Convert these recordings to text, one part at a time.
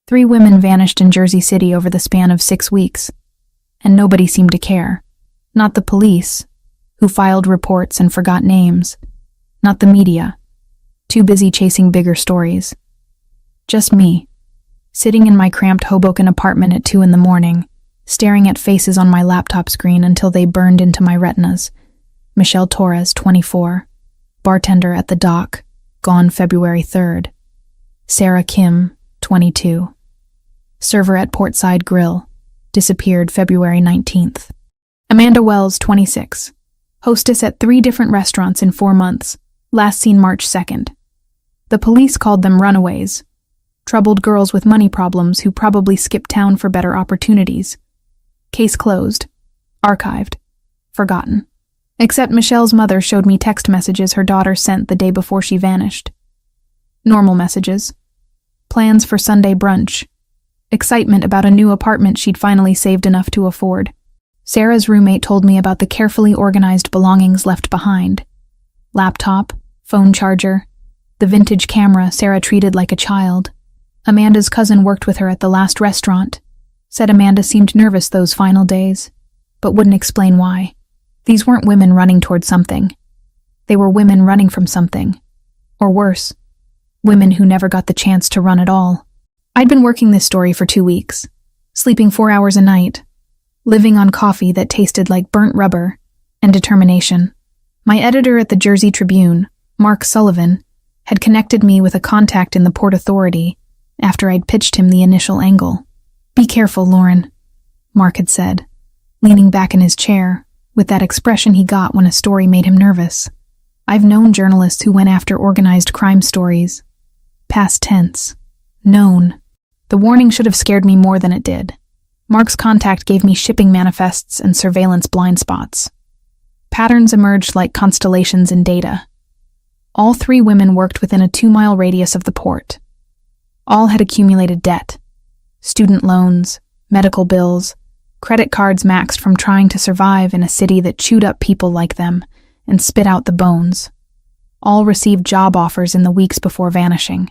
3 women vanished in Jersey City over the span of 6 weeks, and nobody seemed to care. Not the police, who filed reports and forgot names. Not the media, too busy chasing bigger stories. Just me, sitting in my cramped Hoboken apartment at 2 a.m, staring at faces on my laptop screen until they burned into my retinas. Michelle Torres, 24, bartender at the Dock, gone February 3rd. Sarah Kim, 22, server at Portside Grill, disappeared February 19th. Amanda Wells, 26, hostess at 3 different restaurants in 4 months, last seen March 2nd. The police called them runaways, troubled girls with money problems who probably skipped town for better opportunities. Case closed, archived, forgotten. Except Michelle's mother showed me text messages her daughter sent the day before she vanished. Normal messages. Plans for Sunday brunch. Excitement about a new apartment she'd finally saved enough to afford. Sarah's roommate told me about the carefully organized belongings left behind. Laptop, phone charger, the vintage camera Sarah treated like a child. Amanda's cousin worked with her at the last restaurant. Said Amanda seemed nervous those final days, but wouldn't explain why. These weren't women running toward something. They were women running from something. Or worse, women who never got the chance to run at all. I'd been working this story for 2 weeks, sleeping 4 hours a night, living on coffee that tasted like burnt rubber, and determination. My editor at the Jersey Tribune, Mark Sullivan, had connected me with a contact in the Port Authority after I'd pitched him the initial angle. "Be careful, Lauren," Mark had said, leaning back in his chair, with that expression he got when a story made him nervous. I've known journalists who went after organized crime stories. Past tense. Known. The warning should have scared me more than it did. Mark's contact gave me shipping manifests and surveillance blind spots. Patterns emerged like constellations in data. All 3 women worked within a 2-mile radius of the port. All had accumulated debt. Student loans, medical bills, credit cards maxed from trying to survive in a city that chewed up people like them and spit out the bones. All received job offers in the weeks before vanishing.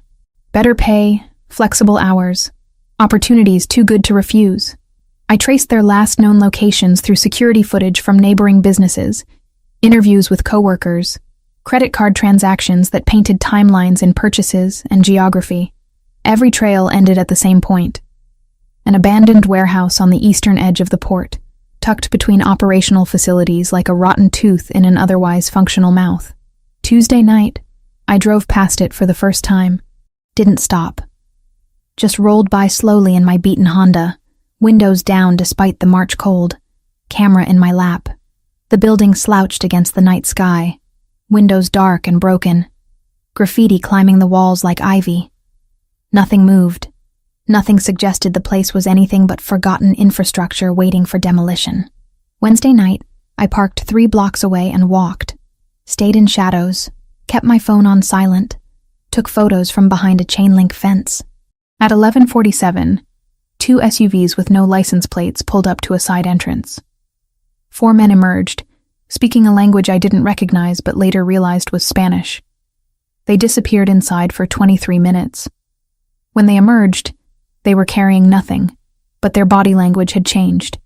Better pay, flexible hours, opportunities too good to refuse. I traced their last known locations through security footage from neighboring businesses, interviews with coworkers, credit card transactions that painted timelines in purchases and geography. Every trail ended at the same point. An abandoned warehouse on the eastern edge of the port, tucked between operational facilities like a rotten tooth in an otherwise functional mouth. Tuesday night, I drove past it for the first time. Didn't stop. Just rolled by slowly in my beaten Honda, windows down despite the March cold, camera in my lap. The building slouched against the night sky, windows dark and broken, graffiti climbing the walls like ivy. Nothing moved. Nothing suggested the place was anything but forgotten infrastructure waiting for demolition. Wednesday night, I parked 3 blocks away and walked. Stayed in shadows, kept my phone on silent, took photos from behind a chain-link fence. At 11:47, 2 SUVs with no license plates pulled up to a side entrance. 4 men emerged, speaking a language I didn't recognize but later realized was Spanish. They disappeared inside for 23 minutes. When they emerged, they were carrying nothing, but their body language had changed.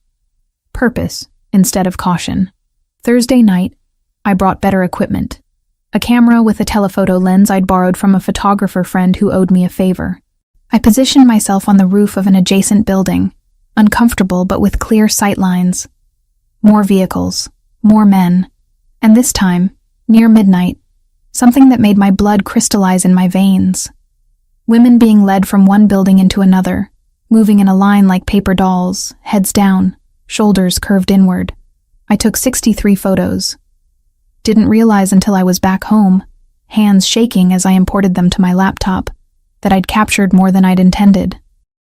Purpose instead of caution. Thursday night, I brought better equipment. A camera with a telephoto lens I'd borrowed from a photographer friend who owed me a favor. I positioned myself on the roof of an adjacent building, uncomfortable but with clear sight lines. More vehicles, more men, and this time, near midnight, something that made my blood crystallize in my veins. Women being led from one building into another, moving in a line like paper dolls, heads down, shoulders curved inward. I took 63 photos. Didn't realize until I was back home, hands shaking as I imported them to my laptop, that I'd captured more than I'd intended.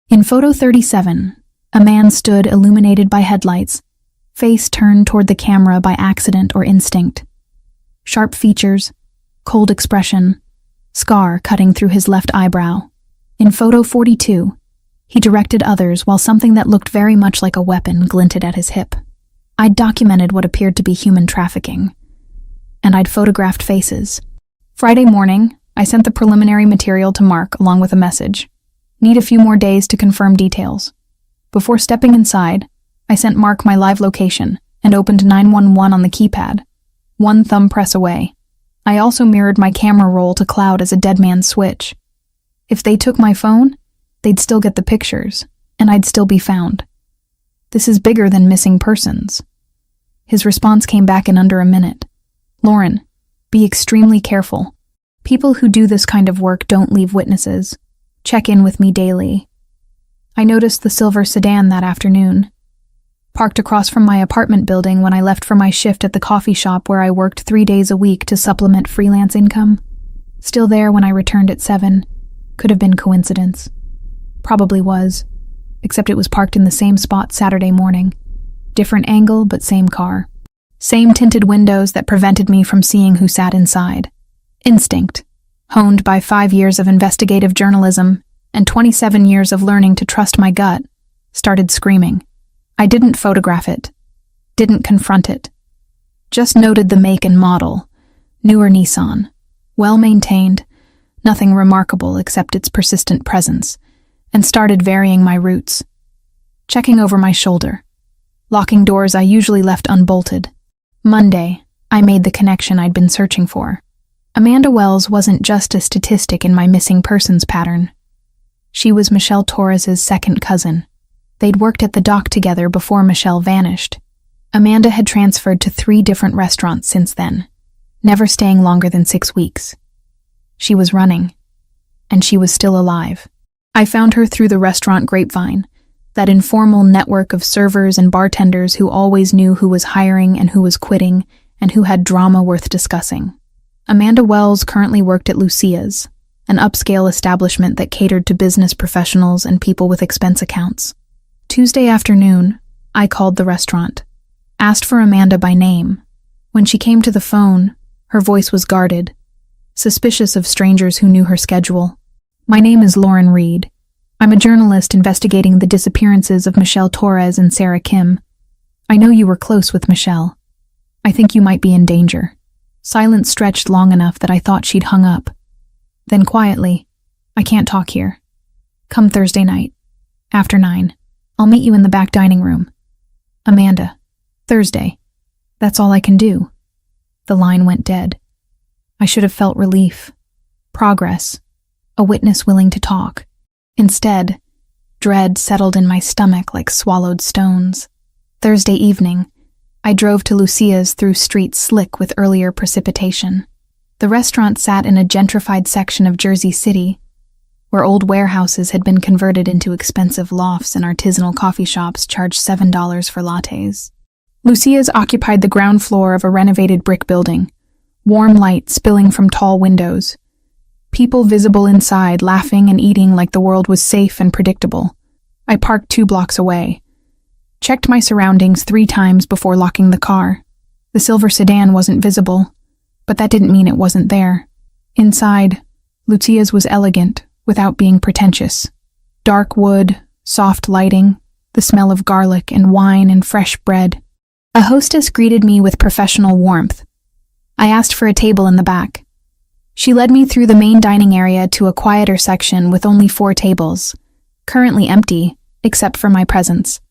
In photo 37, a man stood illuminated by headlights, face turned toward the camera by accident or instinct. Sharp features, cold expression, scar cutting through his left eyebrow. In photo 42, he directed others while something that looked very much like a weapon glinted at his hip. I'd documented what appeared to be human trafficking, and I'd photographed faces. Friday morning, I sent the preliminary material to Mark along with a message. Need a few more days to confirm details. Before stepping inside, I sent Mark my live location and opened 911 on the keypad, one thumb press away. I also mirrored my camera roll to cloud as a dead man's switch. If they took my phone, they'd still get the pictures, and I'd still be found. This is bigger than missing persons. His response came back in under a minute. Lauren, be extremely careful. People who do this kind of work don't leave witnesses. Check in with me daily. I noticed the silver sedan that afternoon, parked across from my apartment building when I left for my shift at the coffee shop where I worked 3 days a week to supplement freelance income. Still there when I returned at 7. Could have been coincidence. Probably was, except it was parked in the same spot Saturday morning. Different angle, but same car. Same tinted windows that prevented me from seeing who sat inside. Instinct, honed by 5 years of investigative journalism and 27 years of learning to trust my gut, started screaming. I didn't photograph it, didn't confront it. Just noted the make and model, newer Nissan, well-maintained, nothing remarkable except its persistent presence, and started varying my routes. Checking over my shoulder. Locking doors I usually left unbolted. Monday, I made the connection I'd been searching for. Amanda Wells wasn't just a statistic in my missing persons pattern. She was Michelle Torres's second cousin. They'd worked at the dock together before Michelle vanished. Amanda had transferred to 3 different restaurants since then, never staying longer than 6 weeks. She was running, and she was still alive. I found her through the restaurant grapevine, that informal network of servers and bartenders who always knew who was hiring and who was quitting, and who had drama worth discussing. Amanda Wells currently worked at Lucia's, an upscale establishment that catered to business professionals and people with expense accounts. Tuesday afternoon, I called the restaurant, asked for Amanda by name. When she came to the phone, her voice was guarded, suspicious of strangers who knew her schedule. My name is Lauren Reed. I'm a journalist investigating the disappearances of Michelle Torres and Sarah Kim. I know you were close with Michelle. I think you might be in danger. Silence stretched long enough that I thought she'd hung up. Then quietly, I can't talk here. Come Thursday night, after 9. I'll meet you in the back dining room. Amanda. Thursday. That's all I can do. The line went dead. I should have felt relief. Progress. A witness willing to talk. Instead, dread settled in my stomach like swallowed stones. Thursday evening, I drove to Lucia's through streets slick with earlier precipitation. The restaurant sat in a gentrified section of Jersey City, where old warehouses had been converted into expensive lofts and artisanal coffee shops charged $7 for lattes. Lucia's occupied the ground floor of a renovated brick building, warm light spilling from tall windows. People visible inside, laughing and eating like the world was safe and predictable. I parked 2 blocks away. Checked my surroundings 3 times before locking the car. The silver sedan wasn't visible, but that didn't mean it wasn't there. Inside, Lucia's was elegant, without being pretentious. Dark wood, soft lighting, the smell of garlic and wine and fresh bread. A hostess greeted me with professional warmth. I asked for a table in the back. She led me through the main dining area to a quieter section with only 4 tables, currently empty, except for my presence.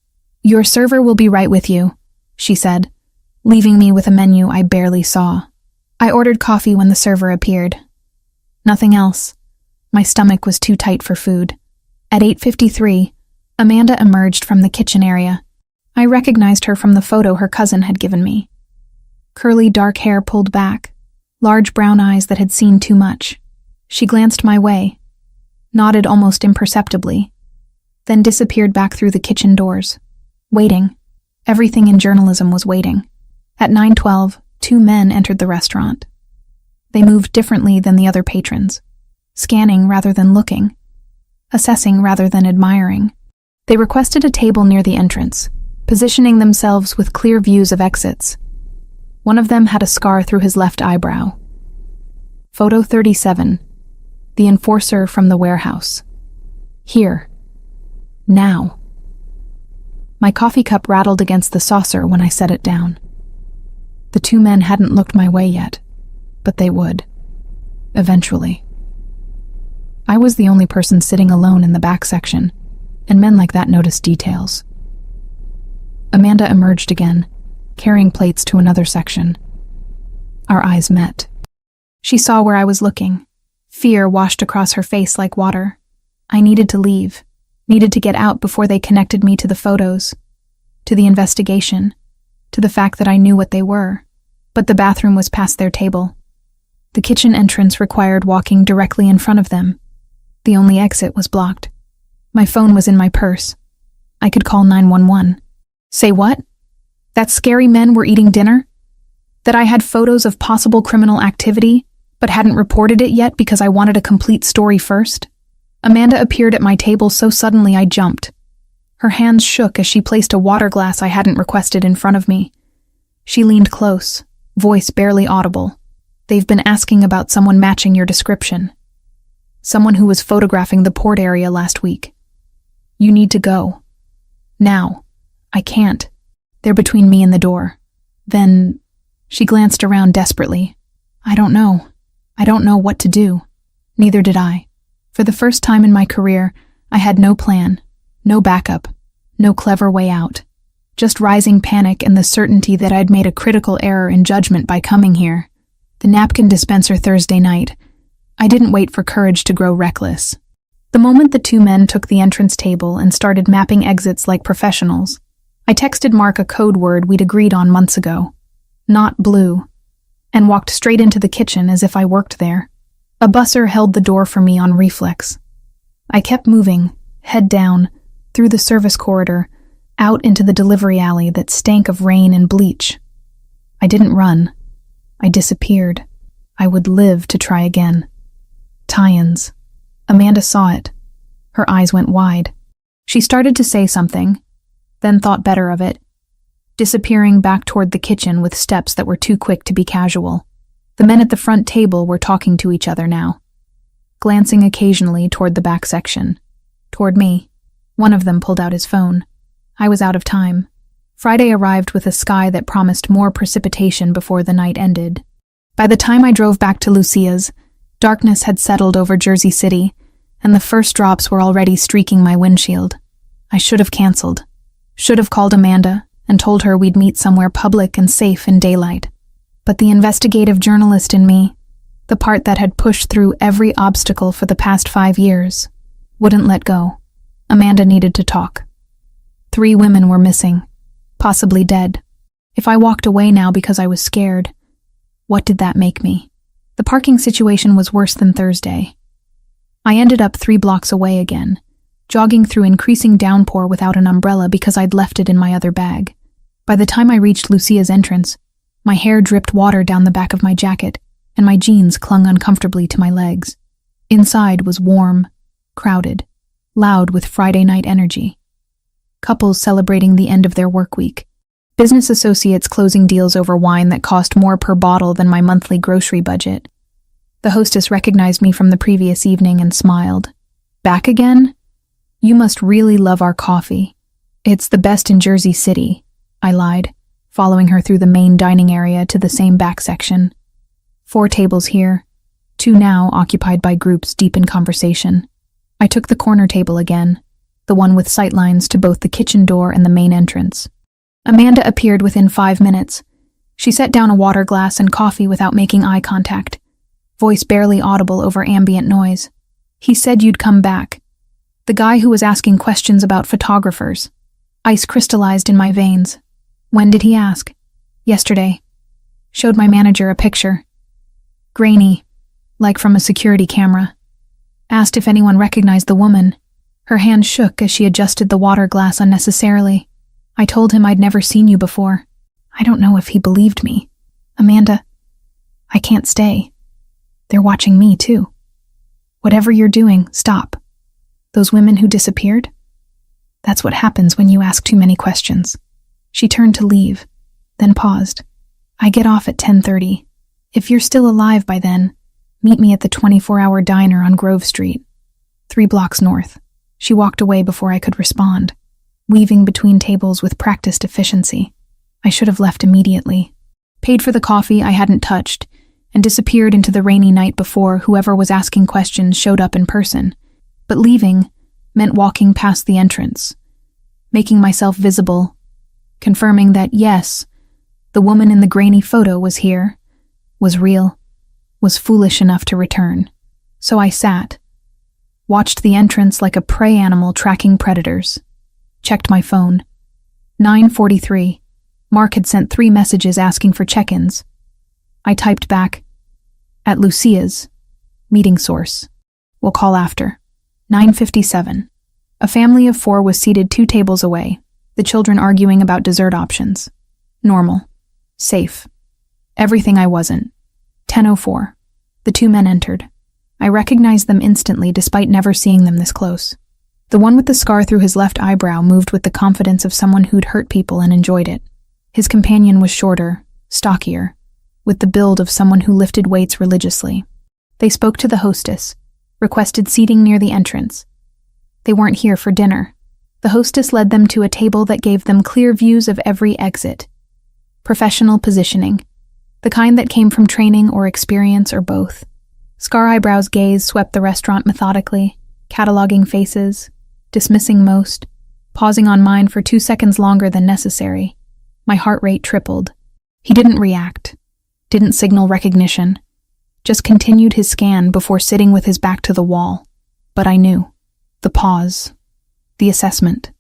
Your server will be right with you, she said, leaving me with a menu I barely saw. I ordered coffee when the server appeared. Nothing else. My stomach was too tight for food. At 8:53, Amanda emerged from the kitchen area. I recognized her from the photo her cousin had given me. Curly dark hair pulled back, large brown eyes that had seen too much. She glanced my way, nodded almost imperceptibly, then disappeared back through the kitchen doors. Waiting. Everything in journalism was waiting. At 9:12, 2 men entered the restaurant. They moved differently than the other patrons. Scanning rather than looking, assessing rather than admiring. They requested a table near the entrance, positioning themselves with clear views of exits. One of them had a scar through his left eyebrow. Photo 37. The enforcer from the warehouse. Here. Now. My coffee cup rattled against the saucer when I set it down. The 2 men hadn't looked my way yet, but they would. Eventually. I was the only person sitting alone in the back section, and men like that notice details. Amanda emerged again, carrying plates to another section. Our eyes met. She saw where I was looking. Fear washed across her face like water. I needed to leave, needed to get out before they connected me to the photos, to the investigation, to the fact that I knew what they were. But the bathroom was past their table. The kitchen entrance required walking directly in front of them. The only exit was blocked. My phone was in my purse. I could call 911. Say what? That scary men were eating dinner? That I had photos of possible criminal activity, but hadn't reported it yet because I wanted a complete story first? Amanda appeared at my table so suddenly I jumped. Her hands shook as she placed a water glass I hadn't requested in front of me. She leaned close, voice barely audible. They've been asking about someone matching your description. Someone who was photographing the port area last week. You need to go. Now. I can't. They're between me and the door. Then, she glanced around desperately. I don't know. I don't know what to do. Neither did I. For the first time in my career, I had no plan, no backup, no clever way out. Just rising panic and the certainty that I'd made a critical error in judgment by coming here. The napkin dispenser Thursday night. I didn't wait for courage to grow reckless. The moment the two men took the entrance table and started mapping exits like professionals, I texted Mark a code word we'd agreed on months ago. Not blue. And walked straight into the kitchen as if I worked there. A busser held the door for me on reflex. I kept moving, head down, through the service corridor, out into the delivery alley that stank of rain and bleach. I didn't run. I disappeared. I would live to try again. Tie-ins. Amanda saw it. Her eyes went wide. She started to say something, then thought better of it, disappearing back toward the kitchen with steps that were too quick to be casual. The men at the front table were talking to each other now, glancing occasionally toward the back section. Toward me. One of them pulled out his phone. I was out of time. Friday arrived with a sky that promised more precipitation before the night ended. By the time I drove back to Lucia's, darkness had settled over Jersey City, and the first drops were already streaking my windshield. I should have canceled. Should have called Amanda and told her we'd meet somewhere public and safe in daylight. But the investigative journalist in me, the part that had pushed through every obstacle for the past 5 years, wouldn't let go. Amanda needed to talk. 3 women were missing, possibly dead. If I walked away now because I was scared, what did that make me? The parking situation was worse than Thursday. I ended up 3 blocks away again, jogging through increasing downpour without an umbrella because I'd left it in my other bag. By the time I reached Lucia's entrance, my hair dripped water down the back of my jacket, and my jeans clung uncomfortably to my legs. Inside was warm, crowded, loud with Friday night energy. Couples celebrating the end of their work week. Business associates closing deals over wine that cost more per bottle than my monthly grocery budget. The hostess recognized me from the previous evening and smiled. Back again? You must really love our coffee. It's the best in Jersey City, I lied, following her through the main dining area to the same back section. 4 tables here, 2 now occupied by groups deep in conversation. I took the corner table again, the one with sightlines to both the kitchen door and the main entrance. Amanda appeared within 5 minutes. She set down a water glass and coffee without making eye contact, voice barely audible over ambient noise. He said you'd come back. The guy who was asking questions about photographers. Ice crystallized in my veins. When did he ask? Yesterday. Showed my manager a picture. Grainy, like from a security camera. Asked if anyone recognized the woman. Her hand shook as she adjusted the water glass unnecessarily. I told him I'd never seen you before. I don't know if he believed me. Amanda, I can't stay. They're watching me, too. Whatever you're doing, stop. Those women who disappeared? That's what happens when you ask too many questions. She turned to leave, then paused. I get off at 10:30. If you're still alive by then, meet me at the 24-hour diner on Grove Street, 3 blocks north. She walked away before I could respond, weaving between tables with practiced efficiency. I should have left immediately. Paid for the coffee I hadn't touched, and disappeared into the rainy night before whoever was asking questions showed up in person. But leaving meant walking past the entrance, making myself visible, confirming that yes, the woman in the grainy photo was here, was real, was foolish enough to return. So I sat, watched the entrance like a prey animal tracking predators, checked my phone. 9:43. Mark had sent 3 messages asking for check-ins. I typed back, "At Lucia's. Meeting source. We'll call after." 9:57. A family of 4 was seated 2 tables away, the children arguing about dessert options. Normal. Safe. Everything I wasn't. 10:04. The 2 men entered. I recognized them instantly despite never seeing them this close. The one with the scar through his left eyebrow moved with the confidence of someone who'd hurt people and enjoyed it. His companion was shorter, stockier, with the build of someone who lifted weights religiously. They spoke to the hostess, requested seating near the entrance. They weren't here for dinner. The hostess led them to a table that gave them clear views of every exit. Professional positioning, the kind that came from training or experience or both. Scar Eyebrow's gaze swept the restaurant methodically, cataloging faces, dismissing most, pausing on mine for 2 seconds longer than necessary. My heart rate tripled. He didn't react, didn't signal recognition, just continued his scan before sitting with his back to the wall. But I knew. The pause. The assessment.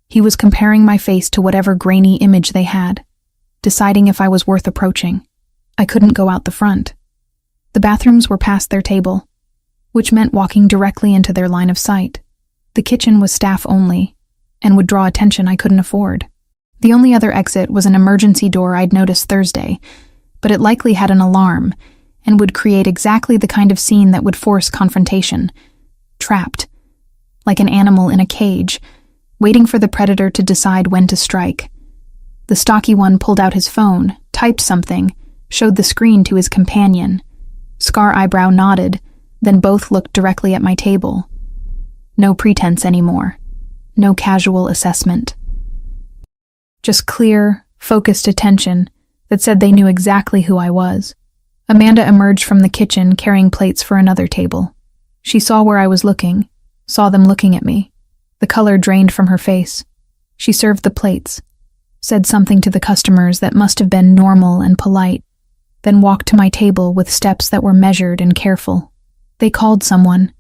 He was comparing my face to whatever grainy image they had, deciding if I was worth approaching. I couldn't go out the front. The bathrooms were past their table, which meant walking directly into their line of sight. The kitchen was staff only, and would draw attention I couldn't afford. The only other exit was an emergency door I'd noticed Thursday, but it likely had an alarm, and would create exactly the kind of scene that would force confrontation. Trapped, like an animal in a cage, waiting for the predator to decide when to strike. The stocky one pulled out his phone, typed something, showed the screen to his companion. Scar Eyebrow nodded, then both looked directly at my table. No pretense anymore. No casual assessment. Just clear, focused attention that said they knew exactly who I was. Amanda emerged from the kitchen carrying plates for another table. She saw where I was looking, saw them looking at me. The color drained from her face. She served the plates, said something to the customers that must have been normal and polite, then walked to my table with steps that were measured and careful. "They called someone,"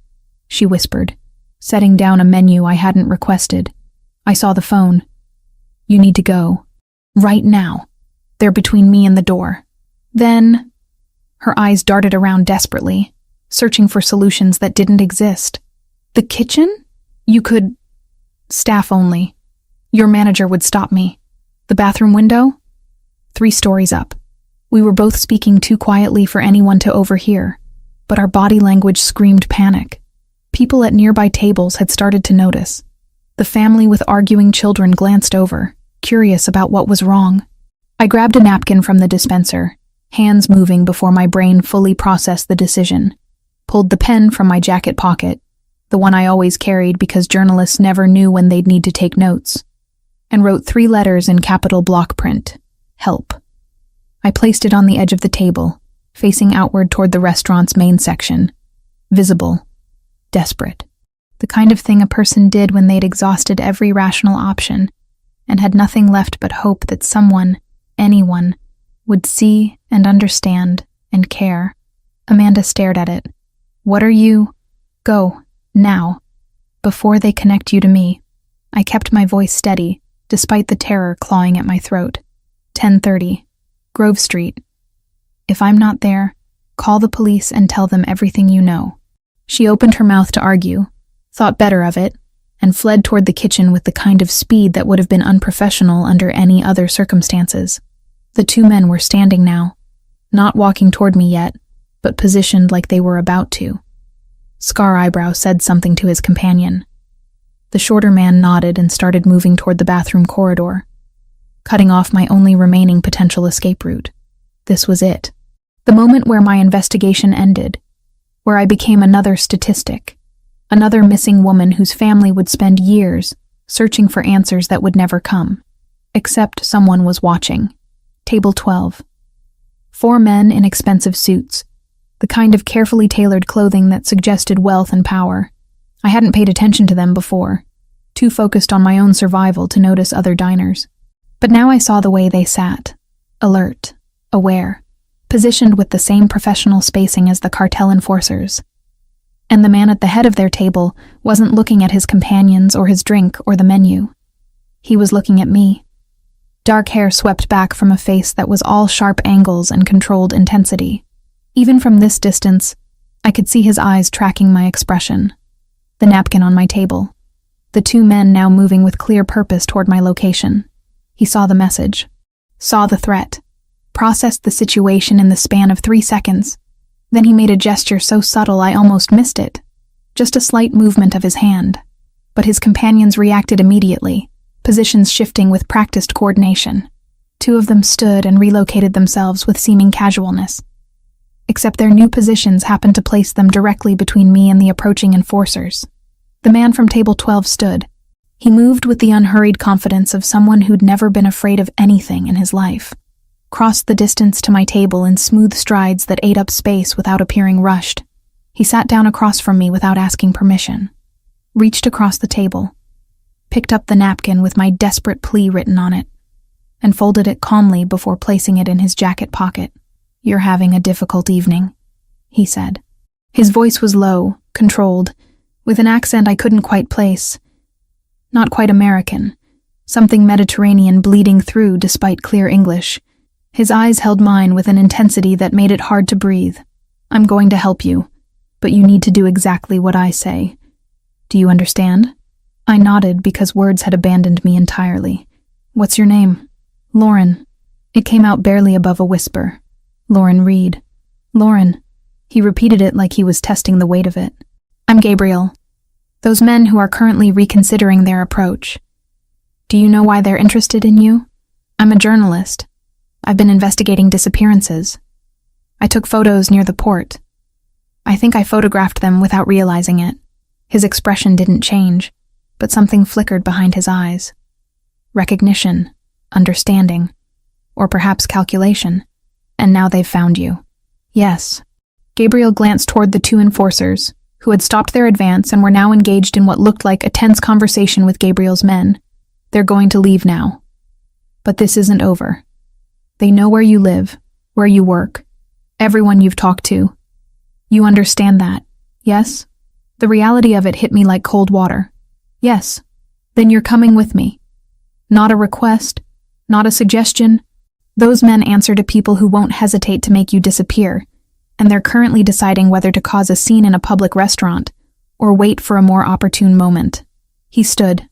she whispered, setting down a menu I hadn't requested. I saw the phone. "You need to go. Right now. They're between me and the door." Then, her eyes darted around desperately, searching for solutions that didn't exist. "The kitchen? You could..." "Staff only. Your manager would stop me." "The bathroom window?" 3 stories up. We were both speaking too quietly for anyone to overhear, but our body language screamed panic. People at nearby tables had started to notice. The family with arguing children glanced over, curious about what was wrong. I grabbed a napkin from the dispenser, hands moving before my brain fully processed the decision, pulled the pen from my jacket pocket, the one I always carried because journalists never knew when they'd need to take notes, and wrote 3 letters in capital block print: "Help." I placed it on the edge of the table, facing outward toward the restaurant's main section. Visible. Desperate. The kind of thing a person did when they'd exhausted every rational option and had nothing left but hope that someone, anyone, would see and understand and care. Amanda stared at it. "What are you?" "Go. Now. Before they connect you to me." I kept my voice steady, despite the terror clawing at my throat. 10:30. Grove Street. "If I'm not there, call the police and tell them everything you know." She opened her mouth to argue, thought better of it, and fled toward the kitchen with the kind of speed that would have been unprofessional under any other circumstances. The 2 men were standing now, not walking toward me yet, but positioned like they were about to. Scar Eyebrow said something to his companion. The shorter man nodded and started moving toward the bathroom corridor, cutting off my only remaining potential escape route. This was it. The moment where my investigation ended, where I became another statistic, another missing woman whose family would spend years searching for answers that would never come. Except someone was watching. Table 12. 4 men in expensive suits, the kind of carefully tailored clothing that suggested wealth and power. I hadn't paid attention to them before, too focused on my own survival to notice other diners. But now I saw the way they sat, alert, aware, positioned with the same professional spacing as the cartel enforcers. And the man at the head of their table wasn't looking at his companions or his drink or the menu. He was looking at me. Dark hair swept back from a face that was all sharp angles and controlled intensity. Even from this distance, I could see his eyes tracking my expression. The napkin on my table. The two men now moving with clear purpose toward my location. He saw the message, saw the threat, processed the situation in the span of 3 seconds. Then he made a gesture so subtle I almost missed it. Just a slight movement of his hand. But his companions reacted immediately, positions shifting with practiced coordination. 2 of them stood and relocated themselves with seeming casualness. Except their new positions happened to place them directly between me and the approaching enforcers. The man from table 12 stood. He moved with the unhurried confidence of someone who'd never been afraid of anything in his life. Crossed the distance to my table in smooth strides that ate up space without appearing rushed. He sat down across from me without asking permission. Reached across the table. Picked up the napkin with my desperate plea written on it, and folded it calmly before placing it in his jacket pocket. "You're having a difficult evening," he said. His voice was low, controlled, with an accent I couldn't quite place. Not quite American, something Mediterranean bleeding through despite clear English. His eyes held mine with an intensity that made it hard to breathe. "I'm going to help you, but you need to do exactly what I say. Do you understand?" I nodded because words had abandoned me entirely. "What's your name?" "Lauren." It came out barely above a whisper. "Lauren Reed." "Lauren." He repeated it like he was testing the weight of it. "I'm Gabriel. Those men who are currently reconsidering their approach. Do you know why they're interested in you? I'm a journalist. I've been investigating disappearances. I took photos near the port. I think I photographed them without realizing it." His expression didn't change, but something flickered behind his eyes. Recognition, understanding, or perhaps calculation. "And now they've found you." "Yes." Gabriel glanced toward the 2 enforcers, who had stopped their advance and were now engaged in what looked like a tense conversation with Gabriel's men. "They're going to leave now. But this isn't over. They know where you live, where you work, everyone you've talked to. You understand that, yes?" The reality of it hit me like cold water. "Yes." "Then you're coming with me." Not a request, not a suggestion. Those men answer to people who won't hesitate to make you disappear, and they're currently deciding whether to cause a scene in a public restaurant or wait for a more opportune moment. He stood,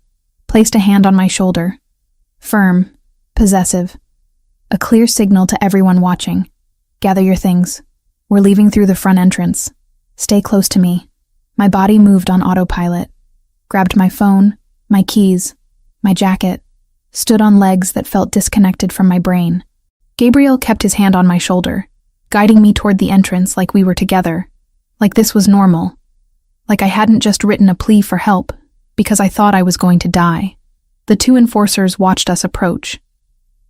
placed a hand on my shoulder. Firm, possessive. A clear signal to everyone watching. "Gather your things. We're leaving through the front entrance. Stay close to me." My body moved on autopilot. Grabbed my phone, my keys, my jacket. Stood on legs that felt disconnected from my brain. Gabriel kept his hand on my shoulder, guiding me toward the entrance like we were together. Like this was normal. Like I hadn't just written a plea for help, because I thought I was going to die. The 2 enforcers watched us approach.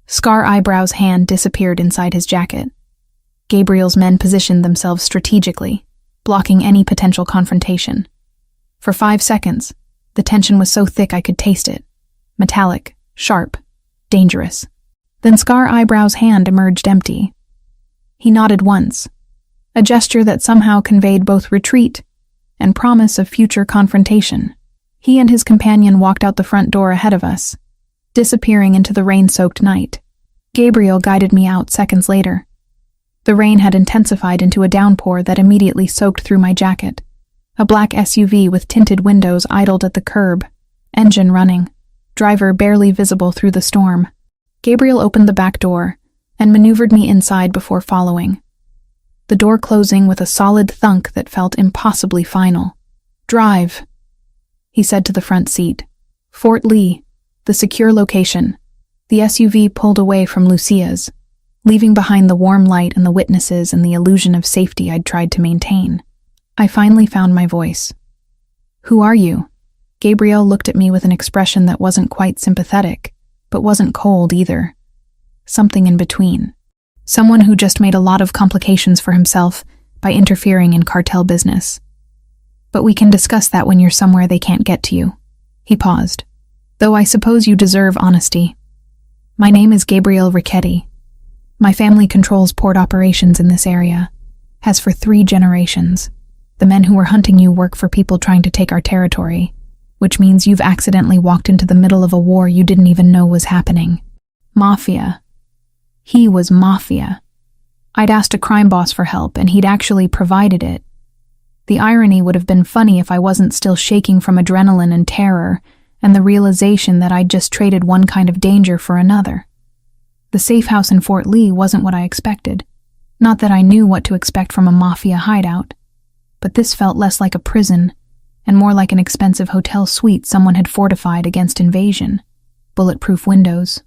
Scar Eyebrow's hand disappeared inside his jacket. Gabriel's men positioned themselves strategically, blocking any potential confrontation. For 5 seconds, the tension was so thick I could taste it. Metallic, sharp, dangerous. Then Scar Eyebrow's hand emerged empty. He nodded once, a gesture that somehow conveyed both retreat and promise of future confrontation. He and his companion walked out the front door ahead of us, disappearing into the rain-soaked night. Gabriel guided me out seconds later. The rain had intensified into a downpour that immediately soaked through my jacket. A black SUV with tinted windows idled at the curb, engine running, driver barely visible through the storm. Gabriel opened the back door and maneuvered me inside before following. The door closing with a solid thunk that felt impossibly final. "Drive," he said to the front seat. "Fort Lee, the secure location." The SUV pulled away from Lucia's, leaving behind the warm light and the witnesses and the illusion of safety I'd tried to maintain. I finally found my voice. "Who are you?" Gabriel looked at me with an expression that wasn't quite sympathetic, but wasn't cold either. Something in between. Someone who just made a lot of complications for himself by interfering in cartel business. But we can discuss that when you're somewhere they can't get to you. He paused. Though I suppose you deserve honesty. My name is Gabriel Ricchetti. My family controls port operations in this area, has for 3 generations. The men who were hunting you work for people trying to take our territory, which means you've accidentally walked into the middle of a war you didn't even know was happening. Mafia. He was Mafia. I'd asked a crime boss for help, and he'd actually provided it. The irony would have been funny if I wasn't still shaking from adrenaline and terror, and the realization that I'd just traded one kind of danger for another. The safe house in Fort Lee wasn't what I expected. Not that I knew what to expect from a Mafia hideout, but this felt less like a prison and more like an expensive hotel suite someone had fortified against invasion. Bulletproof windows.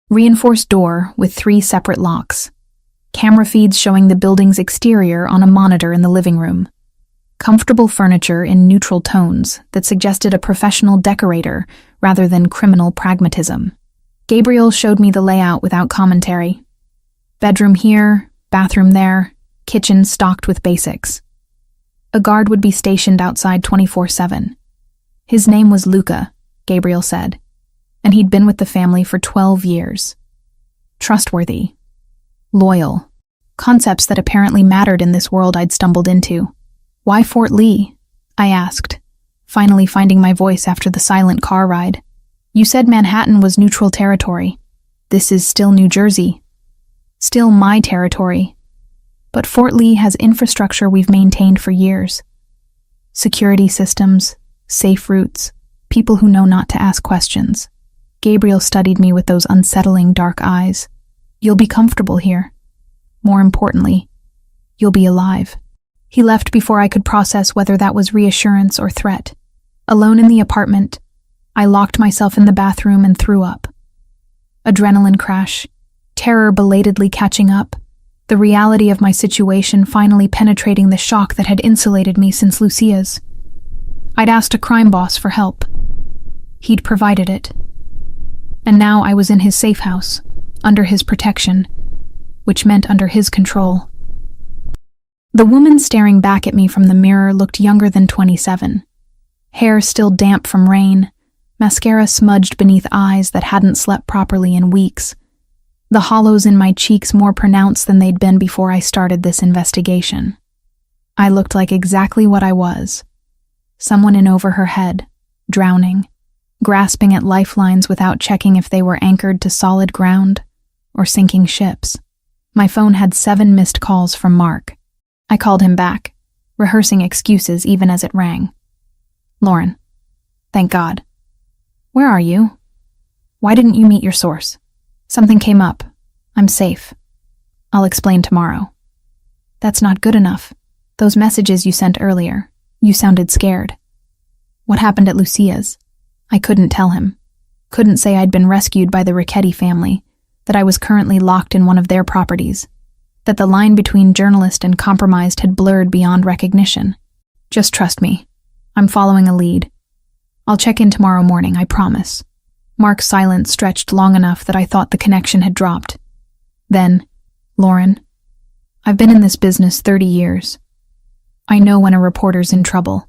Reinforced door with 3 separate locks. Camera feeds showing the building's exterior on a monitor in the living room. Comfortable furniture in neutral tones that suggested a professional decorator rather than criminal pragmatism. Gabriel showed me the layout without commentary. Bedroom here, bathroom there, kitchen stocked with basics. A guard would be stationed outside 24/7. His name was Luca, Gabriel said, and he'd been with the family for 12 years. Trustworthy. Loyal. Concepts that apparently mattered in this world I'd stumbled into. Why Fort Lee? I asked, finally finding my voice after the silent car ride. You said Manhattan was neutral territory. This is still New Jersey. Still my territory. But Fort Lee has infrastructure we've maintained for years. Security systems, safe routes, people who know not to ask questions. Gabriel studied me with those unsettling dark eyes. You'll be comfortable here. More importantly, you'll be alive. He left before I could process whether that was reassurance or threat. Alone in the apartment, I locked myself in the bathroom and threw up. Adrenaline crash, terror belatedly catching up, the reality of my situation finally penetrating the shock that had insulated me since Lucia's. I'd asked a crime boss for help. He'd provided it. And now I was in his safe house, under his protection, which meant under his control. The woman staring back at me from the mirror looked younger than 27. Hair still damp from rain, mascara smudged beneath eyes that hadn't slept properly in weeks, the hollows in my cheeks more pronounced than they'd been before I started this investigation. I looked like exactly what I was. Someone in over her head, drowning, grasping at lifelines without checking if they were anchored to solid ground or sinking ships. My phone had 7 missed calls from Mark. I called him back, rehearsing excuses even as it rang. Lauren. Thank God. Where are you? Why didn't you meet your source? Something came up. I'm safe. I'll explain tomorrow. That's not good enough. Those messages you sent earlier, you sounded scared. What happened at Lucia's? I couldn't tell him. Couldn't say I'd been rescued by the Ricchetti family, that I was currently locked in one of their properties, that the line between journalist and compromised had blurred beyond recognition. Just trust me. I'm following a lead. I'll check in tomorrow morning, I promise. Mark's silence stretched long enough that I thought the connection had dropped. Then, Lauren, I've been in this business 30 years. I know when a reporter's in trouble.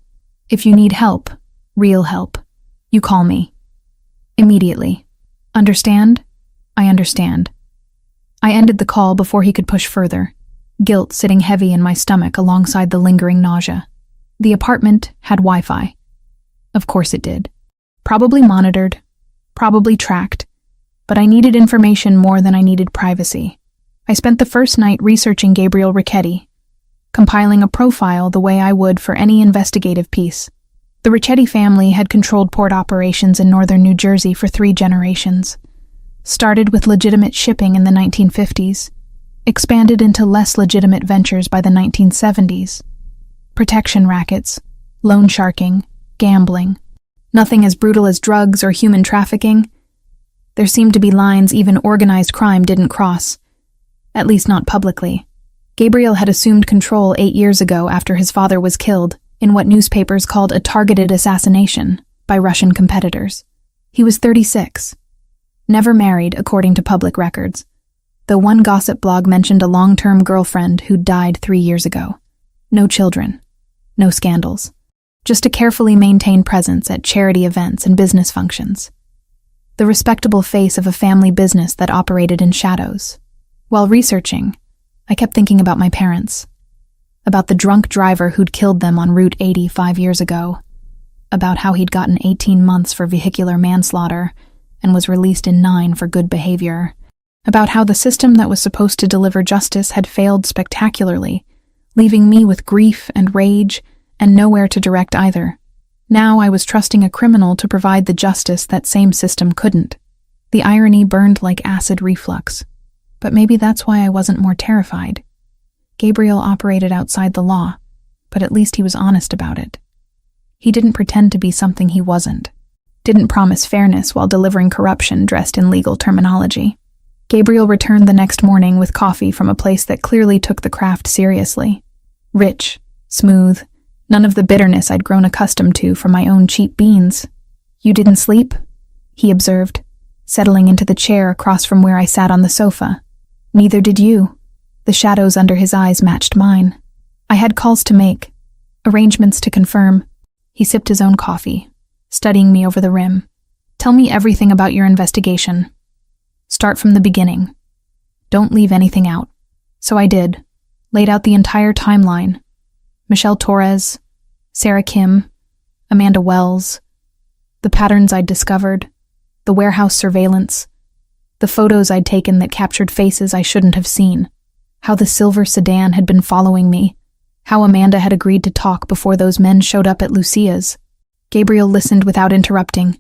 If you need help, real help, you call me. Immediately. Understand? I understand. I ended the call before he could push further, guilt sitting heavy in my stomach alongside the lingering nausea. The apartment had Wi-Fi. Of course it did. Probably monitored, probably tracked, but I needed information more than I needed privacy. I spent the first night researching Gabriel Ricchetti, compiling a profile the way I would for any investigative piece. The Ricchetti family had controlled port operations in northern New Jersey for 3 generations. Started with legitimate shipping in the 1950s, expanded into less legitimate ventures by the 1970s. Protection rackets, loan sharking, gambling. Nothing as brutal as drugs or human trafficking. There seemed to be lines even organized crime didn't cross, at least not publicly. Gabriel had assumed control 8 years ago after his father was killed in what newspapers called a targeted assassination by Russian competitors. He was 36. Never married, according to public records, though one gossip blog mentioned a long-term girlfriend who died 3 years ago. No children. No scandals. Just a carefully maintained presence at charity events and business functions. The respectable face of a family business that operated in shadows. While researching, I kept thinking about my parents. About the drunk driver who'd killed them on Route 80 5 years ago. About how he'd gotten 18 months for vehicular manslaughter and was released in 9 for good behavior. About how the system that was supposed to deliver justice had failed spectacularly, leaving me with grief and rage and nowhere to direct either. Now I was trusting a criminal to provide the justice that same system couldn't. The irony burned like acid reflux. But maybe that's why I wasn't more terrified. Gabriel operated outside the law, but at least he was honest about it. He didn't pretend to be something he wasn't. Didn't promise fairness while delivering corruption dressed in legal terminology. Gabriel returned the next morning with coffee from a place that clearly took the craft seriously. Rich, smooth, none of the bitterness I'd grown accustomed to from my own cheap beans. "You didn't sleep?" he observed, settling into the chair across from where I sat on the sofa. "Neither did you." The shadows under his eyes matched mine. "I had calls to make, arrangements to confirm." He sipped his own coffee, studying me over the rim. "Tell me everything about your investigation. Start from the beginning. Don't leave anything out." So I did, laid out the entire timeline. Michelle Torres, Sarah Kim, Amanda Wells, the patterns I'd discovered, the warehouse surveillance, the photos I'd taken that captured faces I shouldn't have seen, how the silver sedan had been following me, how Amanda had agreed to talk before those men showed up at Lucia's. Gabriel listened without interrupting,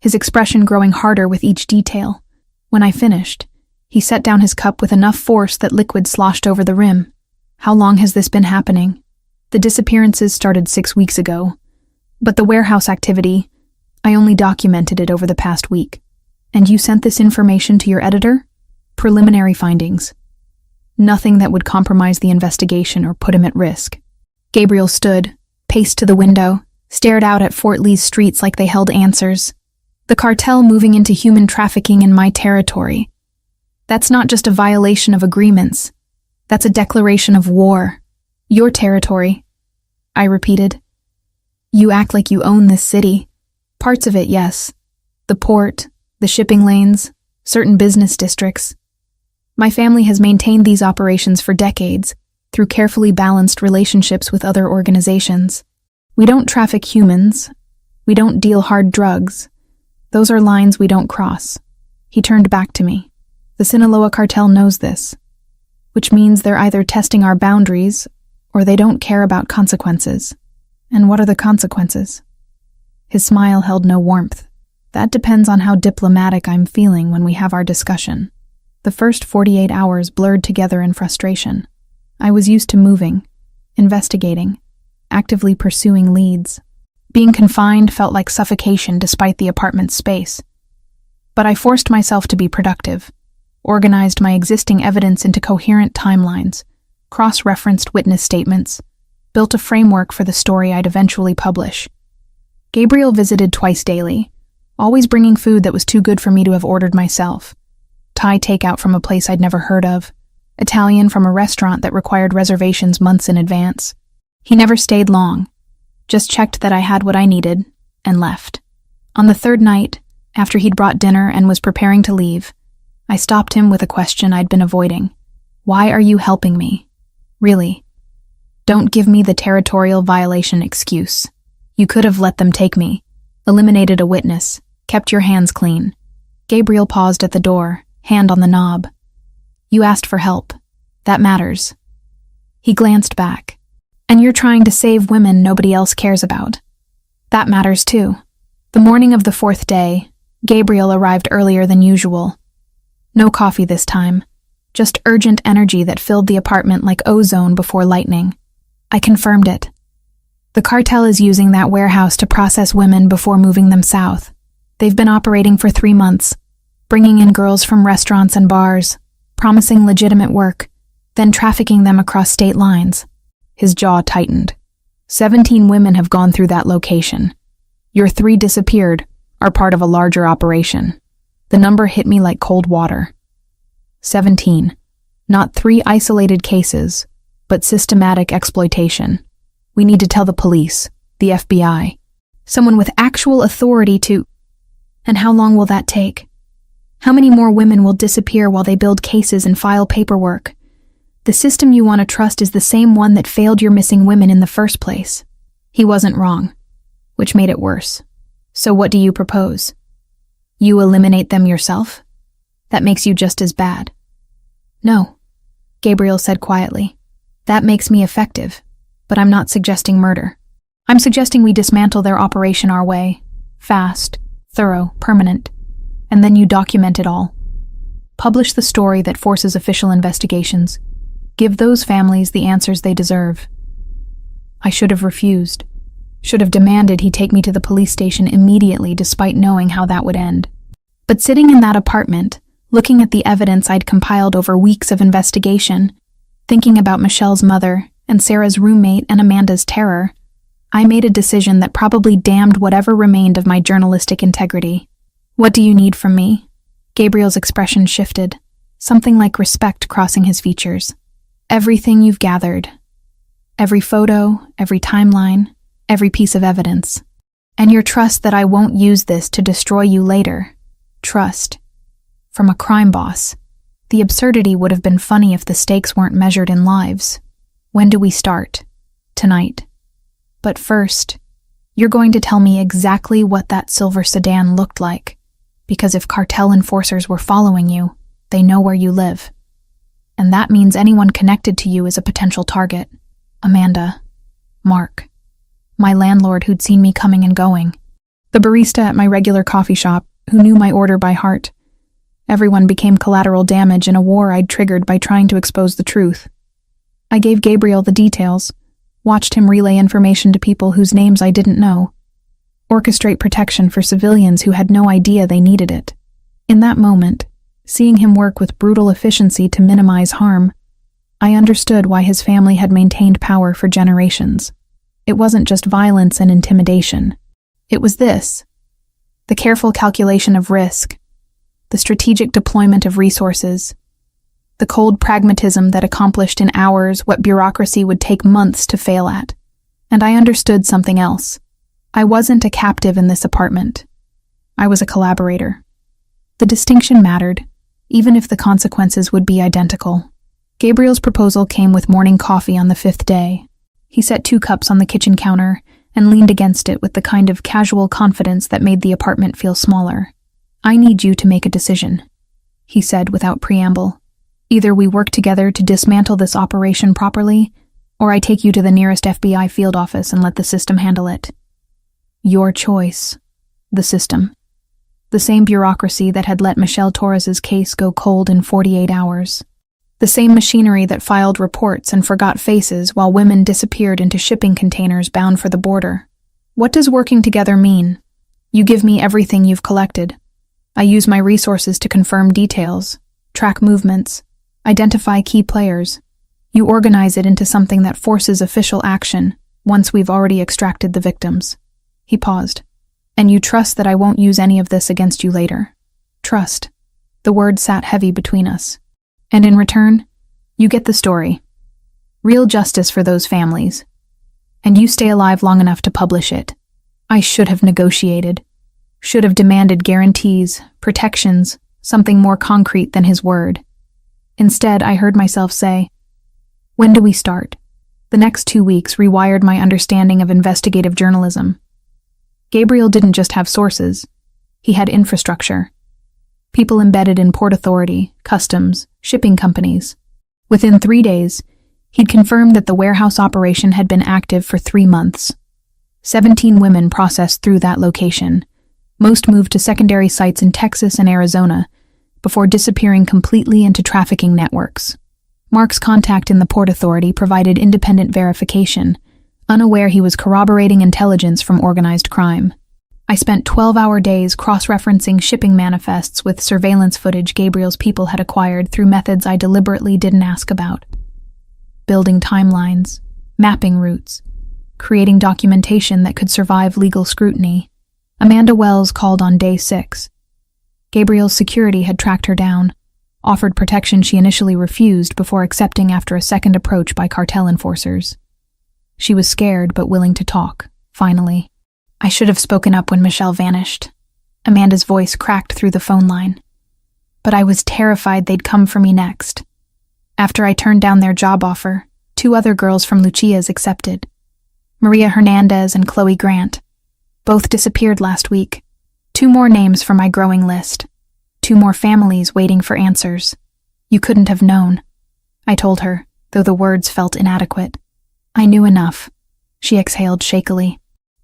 his expression growing harder with each detail. When I finished, he set down his cup with enough force that liquid sloshed over the rim. "How long has this been happening?" "The disappearances started 6 weeks ago, but the warehouse activity, I only documented it over the past week." "And you sent this information to your editor?" "Preliminary findings. Nothing that would compromise the investigation or put him at risk." Gabriel stood, paced to the window, stared out at Fort Lee's streets like they held answers. "The cartel moving into human trafficking in my territory. That's not just a violation of agreements. That's a declaration of war. Your territory," I repeated. "You act like you own this city." "Parts of it, yes. The port, the shipping lanes, certain business districts. My family has maintained these operations for decades, through carefully balanced relationships with other organizations. We don't traffic humans. We don't deal hard drugs. Those are lines we don't cross." He turned back to me. "The Sinaloa cartel knows this, which means they're either testing our boundaries or they don't care about consequences." "And what are the consequences?" His smile held no warmth. "That depends on how diplomatic I'm feeling when we have our discussion." The first 48 hours blurred together in frustration. I was used to moving, investigating, actively pursuing leads. Being confined felt like suffocation despite the apartment's space. But I forced myself to be productive, organized my existing evidence into coherent timelines, cross-referenced witness statements, built a framework for the story I'd eventually publish. Gabriel visited twice daily, always bringing food that was too good for me to have ordered myself. Thai takeout from a place I'd never heard of, Italian from a restaurant that required reservations months in advance. He never stayed long, just checked that I had what I needed, and left. On the third night, after he'd brought dinner and was preparing to leave, I stopped him with a question I'd been avoiding. "Why are you helping me? Really? Don't give me the territorial violation excuse. You could have let them take me, eliminated a witness, kept your hands clean." Gabriel paused at the door, hand on the knob. "You asked for help. That matters." He glanced back. "And you're trying to save women nobody else cares about. That matters too." The morning of the 4th day, Gabriel arrived earlier than usual. No coffee this time, just urgent energy that filled the apartment like ozone before lightning. I confirmed it. The cartel is using that warehouse to process women before moving them south. They've been operating for 3 months, bringing in girls from restaurants and bars, promising legitimate work, then trafficking them across state lines. His jaw tightened. 17 women have gone through that location. Your 3 disappeared, are part of a larger operation. The number hit me like cold water. 17. Not 3 isolated cases, but systematic exploitation. We need to tell the police, the FBI, someone with actual authority to... And how long will that take? How many more women will disappear while they build cases and file paperwork? The system you want to trust is the same one that failed your missing women in the first place. He wasn't wrong, which made it worse. So what do you propose? You eliminate them yourself? That makes you just as bad. No, Gabriel said quietly. That makes me effective, but I'm not suggesting murder. I'm suggesting we dismantle their operation our way. Fast, thorough, permanent. And then you document it all. Publish the story that forces official investigations. Give those families the answers they deserve. I should have refused. Should have demanded he take me to the police station immediately despite knowing how that would end. But sitting in that apartment, looking at the evidence I'd compiled over weeks of investigation, thinking about Michelle's mother and Sarah's roommate and Amanda's terror, I made a decision that probably damned whatever remained of my journalistic integrity. What do you need from me? Gabriel's expression shifted, something like respect crossing his features. Everything you've gathered. Every photo, every timeline, every piece of evidence. And your trust that I won't use this to destroy you later. Trust. From a crime boss. The absurdity would have been funny if the stakes weren't measured in lives. When do we start? Tonight. But first, you're going to tell me exactly what that silver sedan looked like. Because if cartel enforcers were following you, they know where you live. And that means anyone connected to you is a potential target. Amanda. Mark. My landlord who'd seen me coming and going. The barista at my regular coffee shop who knew my order by heart. Everyone became collateral damage in a war I'd triggered by trying to expose the truth. I gave Gabriel the details, watched him relay information to people whose names I didn't know, orchestrate protection for civilians who had no idea they needed it. In that moment, seeing him work with brutal efficiency to minimize harm, I understood why his family had maintained power for generations. It wasn't just violence and intimidation. It was this: the careful calculation of risk, the strategic deployment of resources, the cold pragmatism that accomplished in hours what bureaucracy would take months to fail at. And I understood something else. I wasn't a captive in this apartment. I was a collaborator. The distinction mattered, even if the consequences would be identical. Gabriel's proposal came with morning coffee on the 5th day. He set 2 cups on the kitchen counter and leaned against it with the kind of casual confidence that made the apartment feel smaller. I need you to make a decision, he said without preamble. Either we work together to dismantle this operation properly, or I take you to the nearest FBI field office and let the system handle it. Your choice. The system. The same bureaucracy that had let Michelle Torres's case go cold in 48 hours. The same machinery that filed reports and forgot faces while women disappeared into shipping containers bound for the border. What does working together mean? You give me everything you've collected. I use my resources to confirm details, track movements, identify key players. You organize it into something that forces official action once we've already extracted the victims. He paused. And you trust that I won't use any of this against you later. Trust. The word sat heavy between us. And in return, you get the story. Real justice for those families. And you stay alive long enough to publish it. I should have negotiated. Should have demanded guarantees, protections, something more concrete than his word. Instead, I heard myself say, "When do we start?" The next 2 weeks rewired my understanding of investigative journalism. Gabriel didn't just have sources. He had infrastructure. People embedded in Port Authority, customs, shipping companies. Within 3 days, he'd confirmed that the warehouse operation had been active for 3 months. 17 women processed through that location. Most moved to secondary sites in Texas and Arizona, before disappearing completely into trafficking networks. Mark's contact in the Port Authority provided independent verification, unaware he was corroborating intelligence from organized crime. I spent 12-hour days cross-referencing shipping manifests with surveillance footage Gabriel's people had acquired through methods I deliberately didn't ask about. Building timelines, mapping routes, creating documentation that could survive legal scrutiny. Amanda Wells called on day 6. Gabriel's security had tracked her down. offered protection she initially refused before accepting after a second approach by cartel enforcers. She was scared but willing to talk, finally. I should have spoken up when Michelle vanished. Amanda's voice cracked through the phone line. But I was terrified they'd come for me next. After I turned down their job offer, 2 other girls from Lucia's accepted. Maria Hernandez and Chloe Grant. Both disappeared last week. 2 more names for my growing list. 2 more families waiting for answers. You couldn't have known, I told her, though the words felt inadequate. I knew enough, she exhaled shakily.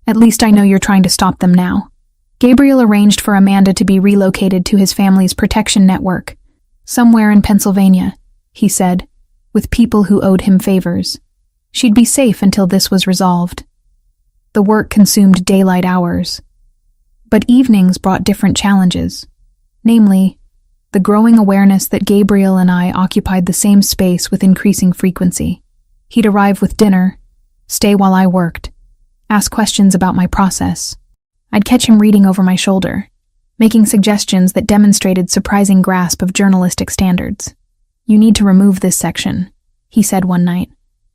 At least I know you're trying to stop them now. Gabriel arranged for Amanda to be relocated to his family's protection network, somewhere in Pennsylvania, he said, with people who owed him favors. She'd be safe until this was resolved. The work consumed daylight hours. But evenings brought different challenges. Namely, the growing awareness that Gabriel and I occupied the same space with increasing frequency. He'd arrive with dinner, stay while I worked, ask questions about my process. I'd catch him reading over my shoulder, making suggestions that demonstrated surprising grasp of journalistic standards. You need to remove this section, he said one night,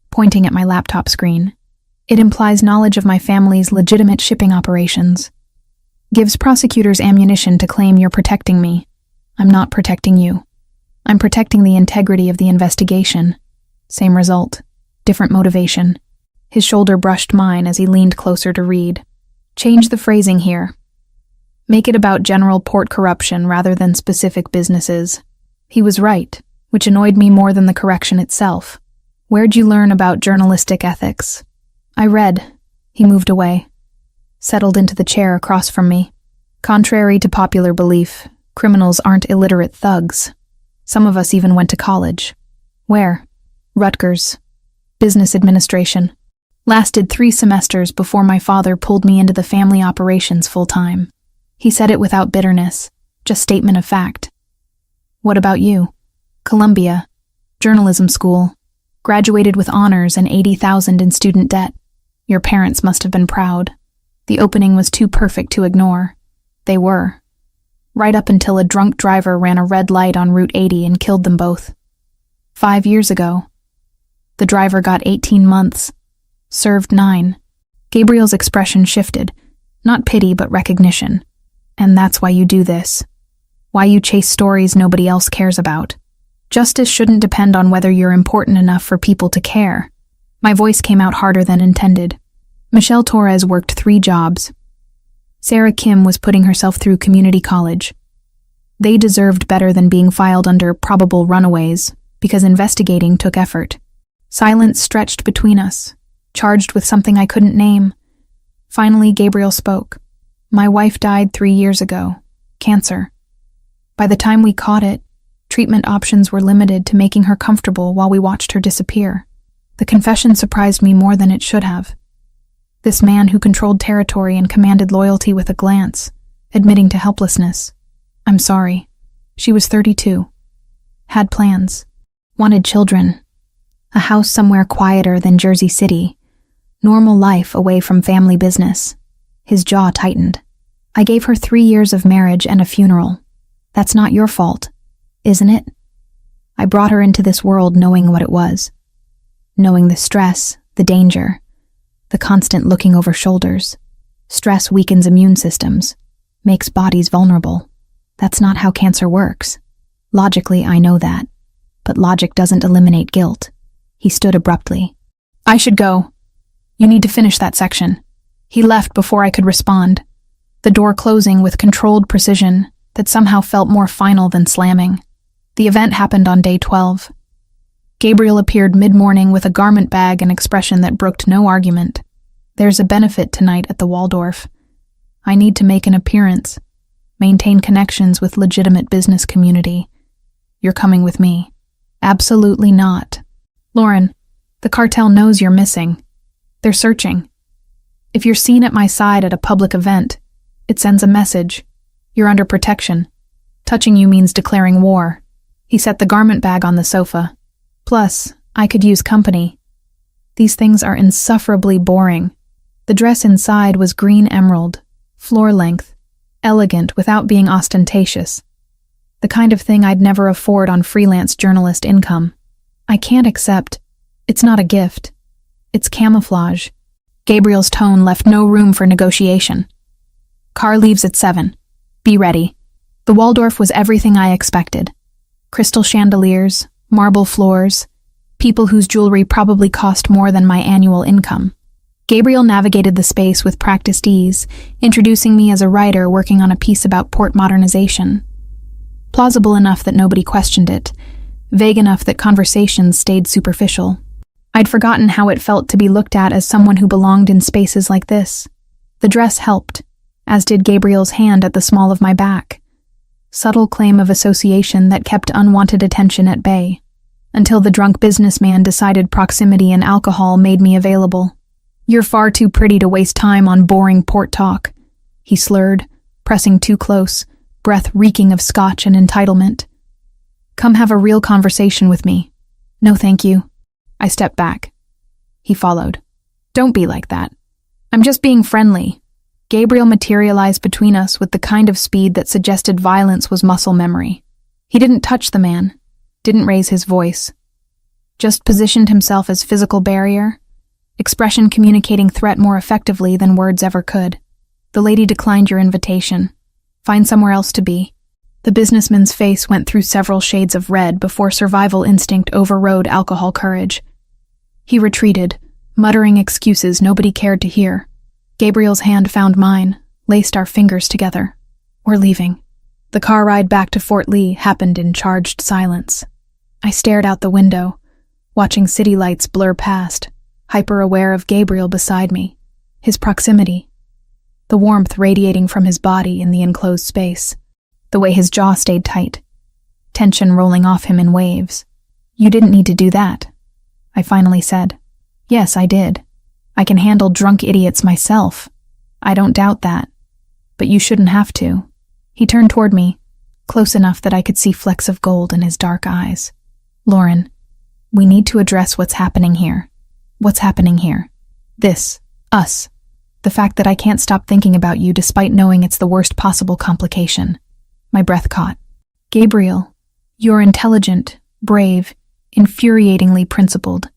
pointing at my laptop screen. It implies knowledge of my family's legitimate shipping operations. Gives prosecutors ammunition to claim you're protecting me. I'm not protecting you. I'm protecting the integrity of the investigation. Same result. Different motivation. His shoulder brushed mine as he leaned closer to read. Change the phrasing here. Make it about general port corruption rather than specific businesses. He was right, which annoyed me more than the correction itself. Where'd you learn about journalistic ethics? I read. He moved away, settled into the chair across from me. Contrary to popular belief, criminals aren't illiterate thugs. Some of us even went to college. Where? Rutgers. Business administration. Lasted 3 semesters before my father pulled me into the family operations full-time. He said it without bitterness, just statement of fact. What about you? Columbia. Journalism school. Graduated with honors and $80,000 in student debt. Your parents must have been proud. The opening was too perfect to ignore. They were. Right up until a drunk driver ran a red light on Route 80 and killed them both. 5 years ago. The driver got 18 months. Served 9. Gabriel's expression shifted. Not pity, but recognition. And that's why you do this. Why you chase stories nobody else cares about. Justice shouldn't depend on whether you're important enough for people to care. My voice came out harder than intended. Michelle Torres worked 3 jobs. Sarah Kim was putting herself through community college. They deserved better than being filed under probable runaways, because investigating took effort. Silence stretched between us, charged with something I couldn't name. Finally, Gabriel spoke. My wife died 3 years ago. Cancer. By the time we caught it, treatment options were limited to making her comfortable while we watched her disappear. The confession surprised me more than it should have. This man who controlled territory and commanded loyalty with a glance, admitting to helplessness. I'm sorry. She was 32. Had plans. Wanted children. A house somewhere quieter than Jersey City. Normal life away from family business. His jaw tightened. I gave her 3 years of marriage and a funeral. That's not your fault, isn't it? I brought her into this world knowing what it was. Knowing the stress, the danger, the constant looking over shoulders. Stress weakens immune systems, makes bodies vulnerable. That's not how cancer works. Logically, I know that. But logic doesn't eliminate guilt. He stood abruptly. I should go. You need to finish that section. He left before I could respond, the door closing with controlled precision that somehow felt more final than slamming. The event happened on day 12. Gabriel appeared mid-morning with a garment bag and expression that brooked no argument. There's a benefit tonight at the Waldorf. I need to make an appearance, maintain connections with legitimate business community. You're coming with me. Absolutely not. Lauren, the cartel knows you're missing. They're searching. If you're seen at my side at a public event, it sends a message. You're under protection. Touching you means declaring war. He set the garment bag on the sofa. Plus, I could use company. These things are insufferably boring. The dress inside was green emerald, floor length, elegant without being ostentatious. the kind of thing I'd never afford on freelance journalist income. I can't accept. It's not a gift. It's camouflage. Gabriel's tone left no room for negotiation. Car leaves at 7. Be ready. The Waldorf was everything I expected. Crystal chandeliers, marble floors, people whose jewelry probably cost more than my annual income. Gabriel navigated the space with practiced ease, introducing me as a writer working on a piece about port modernization. Plausible enough that nobody questioned it, vague enough that conversations stayed superficial. I'd forgotten how it felt to be looked at as someone who belonged in spaces like this. The dress helped, as did Gabriel's hand at the small of my back. Subtle claim of association that kept unwanted attention at bay, until the drunk businessman decided proximity and alcohol made me available. "You're far too pretty to waste time on boring port talk," he slurred, pressing too close, breath reeking of scotch and entitlement. "Come have a real conversation with me." "No, thank you." I stepped back. He followed. "Don't be like that. I'm just being friendly." Gabriel materialized between us with the kind of speed that suggested violence was muscle memory. He didn't touch the man, didn't raise his voice, just positioned himself as physical barrier, expression communicating threat more effectively than words ever could. "The lady declined your invitation. Find somewhere else to be." The businessman's face went through several shades of red before survival instinct overrode alcohol courage. He retreated, muttering excuses nobody cared to hear. Gabriel's hand found mine, laced our fingers together. "We're leaving." The car ride back to Fort Lee happened in charged silence. I stared out the window, watching city lights blur past, hyper-aware of Gabriel beside me, his proximity, the warmth radiating from his body in the enclosed space, the way his jaw stayed tight, tension rolling off him in waves. "You didn't need to do that," I finally said. "Yes, I did. I can handle drunk idiots myself. I don't doubt that. But you shouldn't have to." He turned toward me, close enough that I could see flecks of gold in his dark eyes. "Lauren, we need to address what's happening here." "What's happening here?" "This. Us. The fact that I can't stop thinking about you despite knowing it's the worst possible complication." My breath caught. "Gabriel, you're intelligent, brave, infuriatingly principled.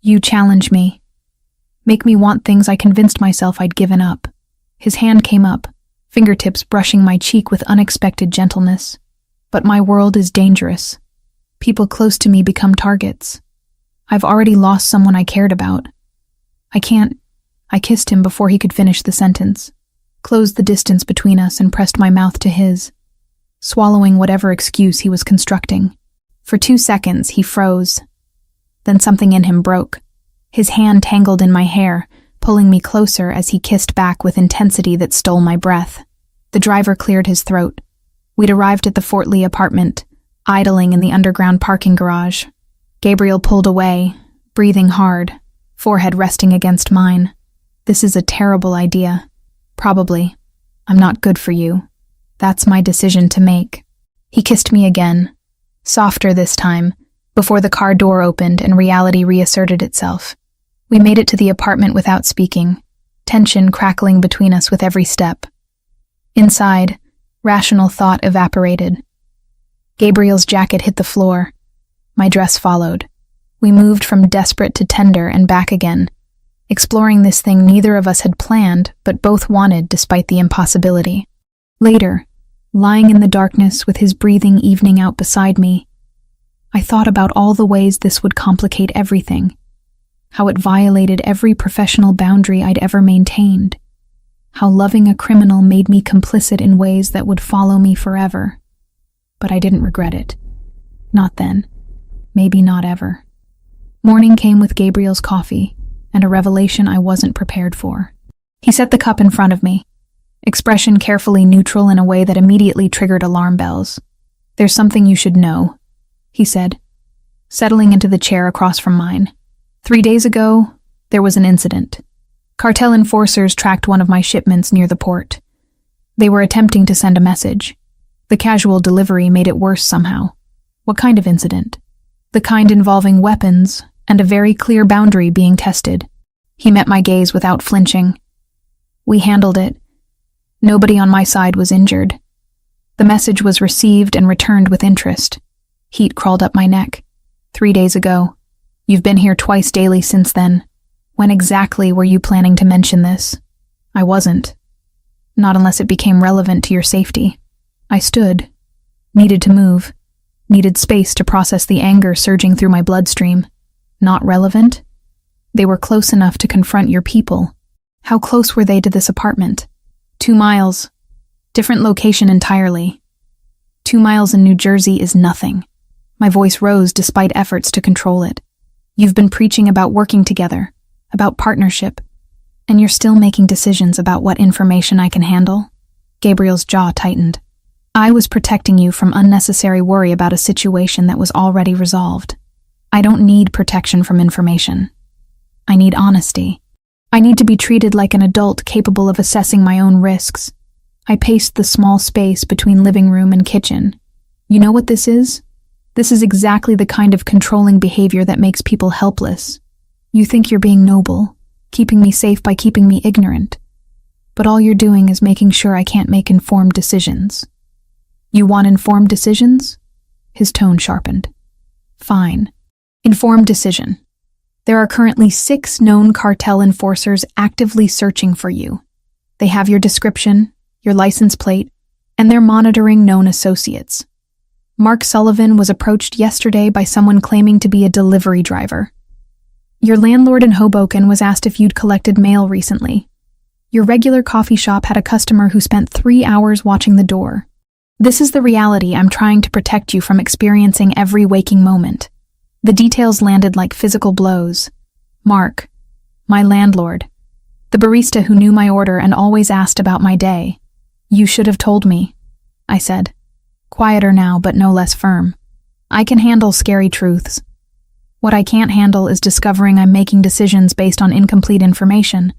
You challenge me. Make me want things I convinced myself I'd given up." His hand came up, fingertips brushing my cheek with unexpected gentleness. "But my world is dangerous. People close to me become targets. I've already lost someone I cared about. I can't." I kissed him before he could finish the sentence, closed the distance between us and pressed my mouth to his, swallowing whatever excuse he was constructing. For 2 seconds, he froze. Then something in him broke. His hand tangled in my hair, pulling me closer as he kissed back with intensity that stole my breath. The driver cleared his throat. We'd arrived at the Fort Lee apartment, idling in the underground parking garage. Gabriel pulled away, breathing hard, forehead resting against mine. "This is a terrible idea. Probably. I'm not good for you. That's my decision to make." He kissed me again, softer this time, before the car door opened and reality reasserted itself. We made it to the apartment without speaking, tension crackling between us with every step. Inside, rational thought evaporated. Gabriel's jacket hit the floor. My dress followed. We moved from desperate to tender and back again, exploring this thing neither of us had planned but both wanted despite the impossibility. Later, lying in the darkness with his breathing evening out beside me, I thought about all the ways this would complicate everything, how it violated every professional boundary I'd ever maintained, how loving a criminal made me complicit in ways that would follow me forever. But I didn't regret it. Not then. Maybe not ever. Morning came with Gabriel's coffee, and a revelation I wasn't prepared for. He set the cup in front of me, expression carefully neutral in a way that immediately triggered alarm bells. "There's something you should know," he said, settling into the chair across from mine. 3 days ago, there was an incident. Cartel enforcers tracked one of my shipments near the port. They were attempting to send a message. The casual delivery made it worse somehow. What kind of incident? The kind involving weapons and a very clear boundary being tested. He met my gaze without flinching. We handled it. Nobody on my side was injured. The message was received and returned with interest. Heat crawled up my neck. 3 days ago. You've been here twice daily since then. When exactly were you planning to mention this? I wasn't. Not unless it became relevant to your safety. I stood. Needed to move. Needed space to process the anger surging through my bloodstream. Not relevant? They were close enough to confront your people. How close were they to this apartment? 2 miles. Different location entirely. 2 miles in New Jersey is nothing. My voice rose despite efforts to control it. You've been preaching about working together, about partnership, and you're still making decisions about what information I can handle? Gabriel's jaw tightened. I was protecting you from unnecessary worry about a situation that was already resolved. I don't need protection from information. I need honesty. I need to be treated like an adult capable of assessing my own risks. I paced the small space between living room and kitchen. You know what this is? This is exactly the kind of controlling behavior that makes people helpless. You think you're being noble, keeping me safe by keeping me ignorant. But all you're doing is making sure I can't make informed decisions. You want informed decisions? His tone sharpened. Fine. Informed decision. There are currently 6 known cartel enforcers actively searching for you. They have your description, your license plate, and they're monitoring known associates. Mark Sullivan was approached yesterday by someone claiming to be a delivery driver. Your landlord in Hoboken was asked if you'd collected mail recently. Your regular coffee shop had a customer who spent 3 hours watching the door. This is the reality I'm trying to protect you from experiencing every waking moment. The details landed like physical blows. Mark, my landlord, the barista who knew my order and always asked about my day. You should have told me, I said. Quieter now, but no less firm. I can handle scary truths. What I can't handle is discovering I'm making decisions based on incomplete information,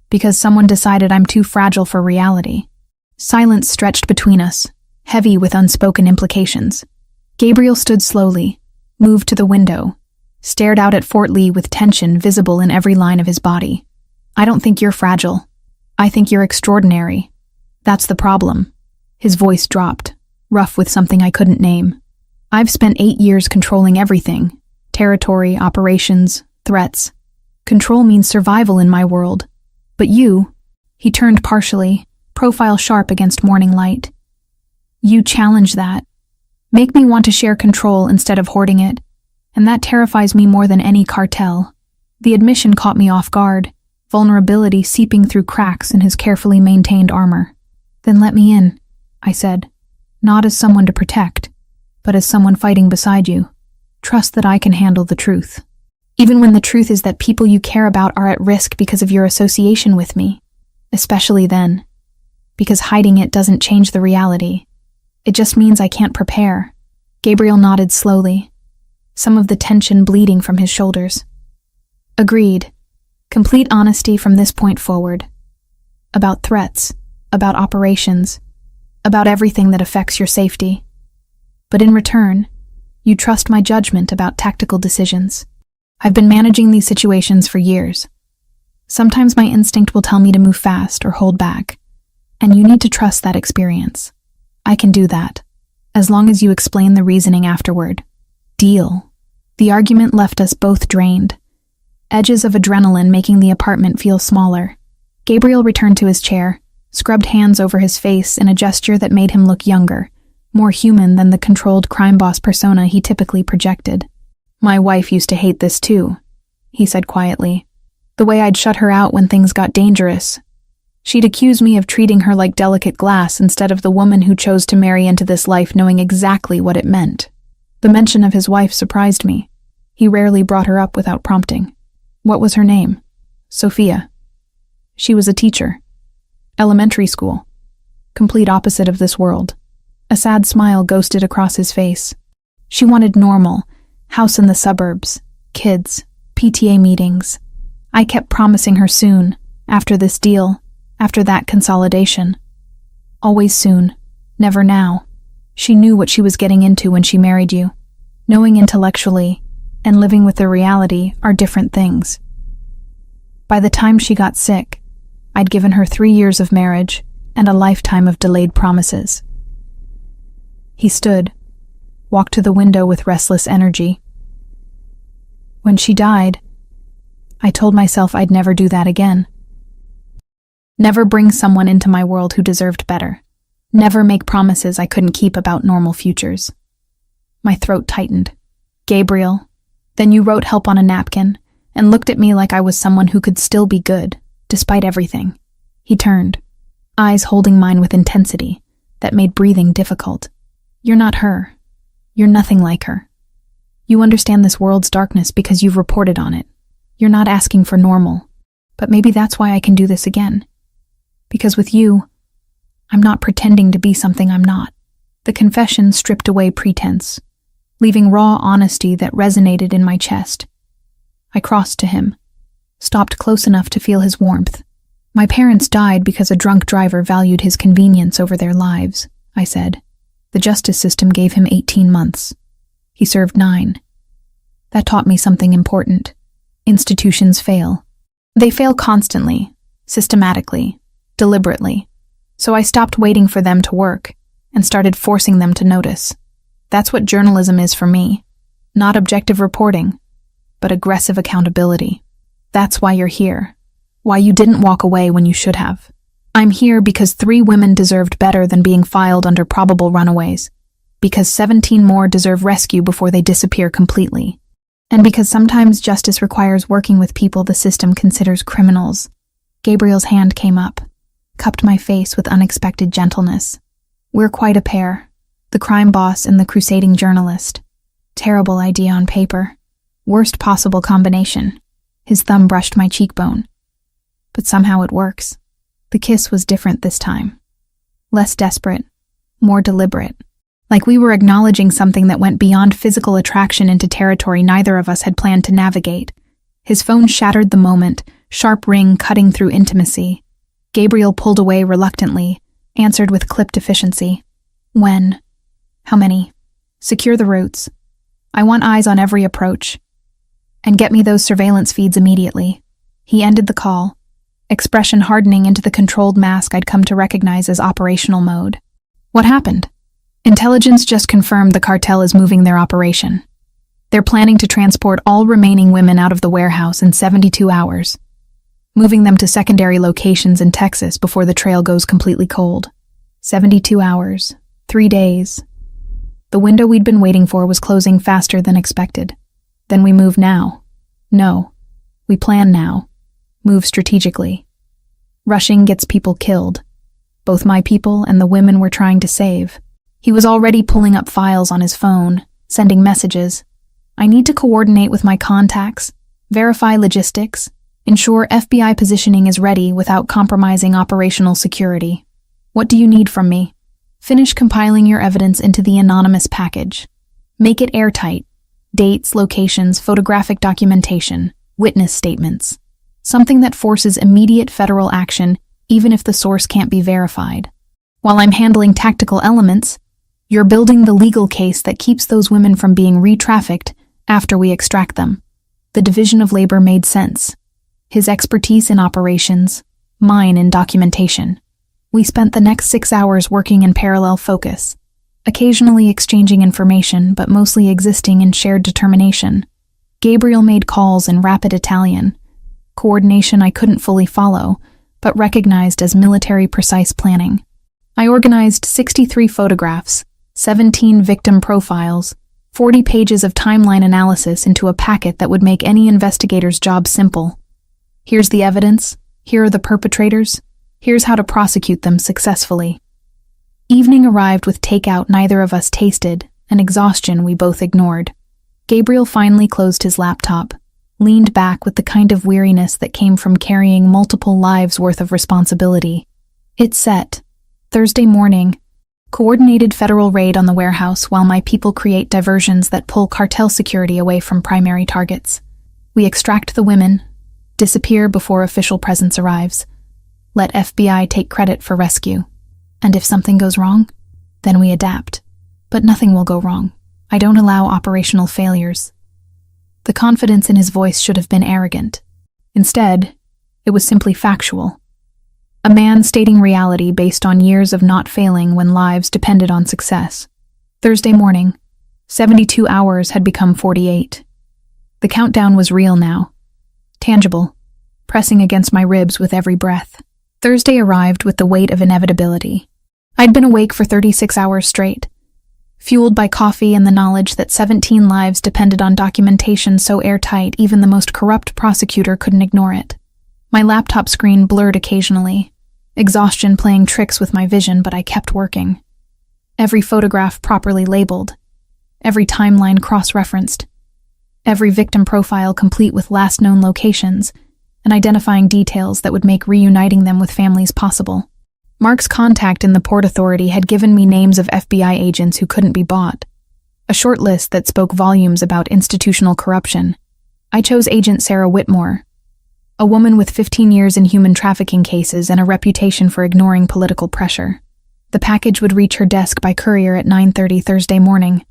because someone decided I'm too fragile for reality. Silence stretched between us, heavy with unspoken implications. Gabriel stood slowly, moved to the window, stared out at Fort Lee with tension visible in every line of his body. I don't think you're fragile. I think you're extraordinary. That's the problem. His voice dropped, rough with something I couldn't name. I've spent 8 years controlling everything. Territory, operations, threats. Control means survival in my world. But you, he turned partially, profile sharp against morning light. You challenge that. Make me want to share control instead of hoarding it, and that terrifies me more than any cartel. The admission caught me off guard, vulnerability seeping through cracks in his carefully maintained armor. Then let me in, I said, not as someone to protect, but as someone fighting beside you. Trust that I can handle the truth. Even when the truth is that people you care about are at risk because of your association with me. Especially then. Because hiding it doesn't change the reality. It just means I can't prepare. Gabriel nodded slowly, some of the tension bleeding from his shoulders. Agreed. Complete honesty from this point forward. About threats, about operations, about everything that affects your safety. But in return, you trust my judgment about tactical decisions. I've been managing these situations for years. Sometimes my instinct will tell me to move fast or hold back, and you need to trust that experience. I can do that, as long as you explain the reasoning afterward. Deal. The argument left us both drained, edges of adrenaline making the apartment feel smaller. Gabriel returned to his chair, scrubbed hands over his face in a gesture that made him look younger, more human than the controlled crime boss persona he typically projected. My wife used to hate this too, he said quietly. The way I'd shut her out when things got dangerous. She'd accuse me of treating her like delicate glass instead of the woman who chose to marry into this life knowing exactly what it meant. The mention of his wife surprised me. He rarely brought her up without prompting. What was her name? Sophia. She was a teacher. Elementary school. Complete opposite of this world. A sad smile ghosted across his face. She wanted normal, house in the suburbs, kids, PTA meetings. I kept promising her soon, after this deal, after that consolidation. Always soon, never now. She knew what she was getting into when she married you. Knowing intellectually and living with the reality are different things. By the time she got sick, I'd given her 3 years of marriage and a lifetime of delayed promises. He stood, walked to the window with restless energy. When she died, I told myself I'd never do that again. Never bring someone into my world who deserved better. Never make promises I couldn't keep about normal futures. My throat tightened. Gabriel, then you wrote help on a napkin and looked at me like I was someone who could still be good, despite everything. He turned, eyes holding mine with intensity that made breathing difficult. You're not her. You're nothing like her. You understand this world's darkness because you've reported on it. You're not asking for normal, but maybe that's why I can do this again. Because with you, I'm not pretending to be something I'm not. The confession stripped away pretense, leaving raw honesty that resonated in my chest. I crossed to him, stopped close enough to feel his warmth. My parents died because a drunk driver valued his convenience over their lives, I said. The justice system gave him 18 months. He served 9. That taught me something important. Institutions fail. They fail constantly, systematically, deliberately. So I stopped waiting for them to work and started forcing them to notice. That's what journalism is for me. Not objective reporting, but aggressive accountability. That's why you're here. Why you didn't walk away when you should have. I'm here because 3 women deserved better than being filed under probable runaways. Because 17 more deserve rescue before they disappear completely. And because sometimes justice requires working with people the system considers criminals. Gabriel's hand came up, cupped my face with unexpected gentleness. We're quite a pair. The crime boss and the crusading journalist. Terrible idea on paper. Worst possible combination. His thumb brushed my cheekbone. But somehow it works. The kiss was different this time. Less desperate, more deliberate. Like we were acknowledging something that went beyond physical attraction into territory neither of us had planned to navigate. His phone shattered the moment, sharp ring cutting through intimacy. Gabriel pulled away reluctantly, answered with clipped efficiency. When? How many? Secure the routes. I want eyes on every approach. And get me those surveillance feeds immediately. He ended the call, expression hardening into the controlled mask I'd come to recognize as operational mode. What happened? Intelligence just confirmed the cartel is moving their operation. They're planning to transport all remaining women out of the warehouse in 72 hours, moving them to secondary locations in Texas before the trail goes completely cold. 72 hours, 3 days. The window we'd been waiting for was closing faster than expected. Then we move now. No, we plan now. Move strategically. Rushing gets people killed. Both my people and the women we're trying to save. He was already pulling up files on his phone, sending messages. I need to coordinate with my contacts, verify logistics, ensure FBI positioning is ready without compromising operational security. What do you need from me? Finish compiling your evidence into the anonymous package. Make it airtight. Dates, locations, photographic documentation, witness statements. Something that forces immediate federal action even if the source can't be verified. While I'm handling tactical elements, you're building the legal case that keeps those women from being re-trafficked after we extract them. The division of labor made sense. His expertise in operations, mine in documentation. We spent the next 6 hours working in parallel focus, occasionally exchanging information but mostly existing in shared determination. Gabriel made calls in rapid Italian, coordination I couldn't fully follow, but recognized as military-precise planning. I organized 63 photographs, 17 victim profiles, 40 pages of timeline analysis into a packet that would make any investigator's job simple. Here's the evidence, here are the perpetrators, here's how to prosecute them successfully. Evening arrived with takeout neither of us tasted, and exhaustion we both ignored. Gabriel finally closed his laptop, leaned back with the kind of weariness that came from carrying multiple lives' worth of responsibility. It's set. Thursday morning. Coordinated federal raid on the warehouse while my people create diversions that pull cartel security away from primary targets. We extract the women, disappear before official presence arrives. Let FBI take credit for rescue. And if something goes wrong, then we adapt. But nothing will go wrong. I don't allow operational failures. The confidence in his voice should have been arrogant. Instead, it was simply factual. A man stating reality based on years of not failing when lives depended on success. Thursday morning. 72 hours had become 48. The countdown was real now. Tangible, pressing against my ribs with every breath. Thursday arrived with the weight of inevitability. I'd been awake for 36 hours straight, fueled by coffee and the knowledge that 17 lives depended on documentation so airtight even the most corrupt prosecutor couldn't ignore it. My laptop screen blurred occasionally, exhaustion playing tricks with my vision, but I kept working. Every photograph properly labeled, every timeline cross-referenced, every victim profile complete with last known locations and identifying details that would make reuniting them with families possible. Mark's contact in the Port Authority had given me names of FBI agents who couldn't be bought, a short list that spoke volumes about institutional corruption. I chose Agent Sarah Whitmore, a woman with 15 years in human trafficking cases and a reputation for ignoring political pressure. The package would reach her desk by courier at 9:30 Thursday morning,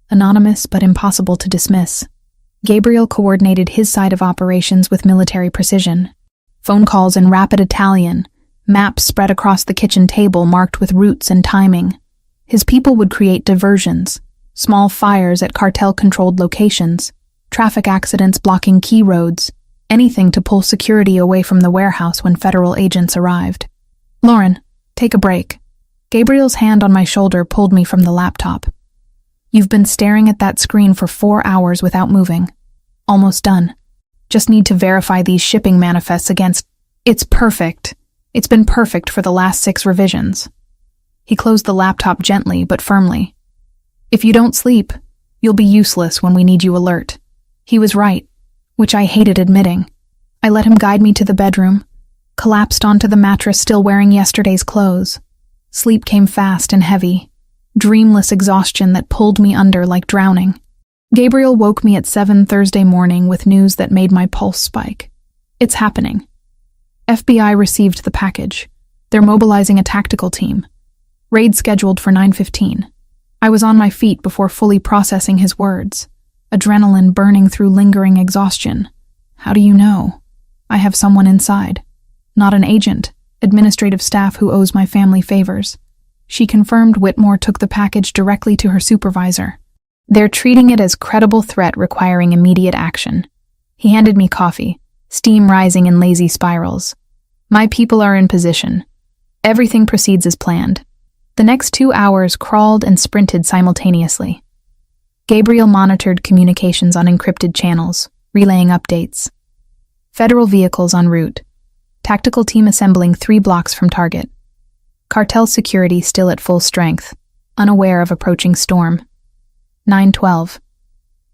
anonymous but impossible to dismiss. Gabriel coordinated his side of operations with military precision. Phone calls in rapid Italian, maps spread across the kitchen table marked with routes and timing. His people would create diversions, small fires at cartel-controlled locations, traffic accidents blocking key roads, anything to pull security away from the warehouse when federal agents arrived. "Lauren, take a break." Gabriel's hand on my shoulder pulled me from the laptop. "You've been staring at that screen for 4 hours without moving. Almost done. Just need to verify these shipping manifests against... It's perfect. It's been perfect for the last 6 revisions." He closed the laptop gently but firmly. "If you don't sleep, you'll be useless when we need you alert." He was right, which I hated admitting. I let him guide me to the bedroom, collapsed onto the mattress still wearing yesterday's clothes. Sleep came fast and heavy, dreamless exhaustion that pulled me under like drowning. Gabriel woke me at 7 Thursday morning with news that made my pulse spike. "It's happening. FBI received the package. They're mobilizing a tactical team. Raid scheduled for 9:15. I was on my feet before fully processing his words, adrenaline burning through lingering exhaustion. "How do you know?" "I have someone inside. Not an agent, administrative staff who owes my family favors." She confirmed Whitmore took the package directly to her supervisor. "They're treating it as credible threat requiring immediate action." He handed me coffee, steam rising in lazy spirals. "My people are in position. Everything proceeds as planned." The next 2 hours crawled and sprinted simultaneously. Gabriel monitored communications on encrypted channels, relaying updates. Federal vehicles en route. Tactical team assembling 3 blocks from target. Cartel security still at full strength, unaware of approaching storm. 9:12.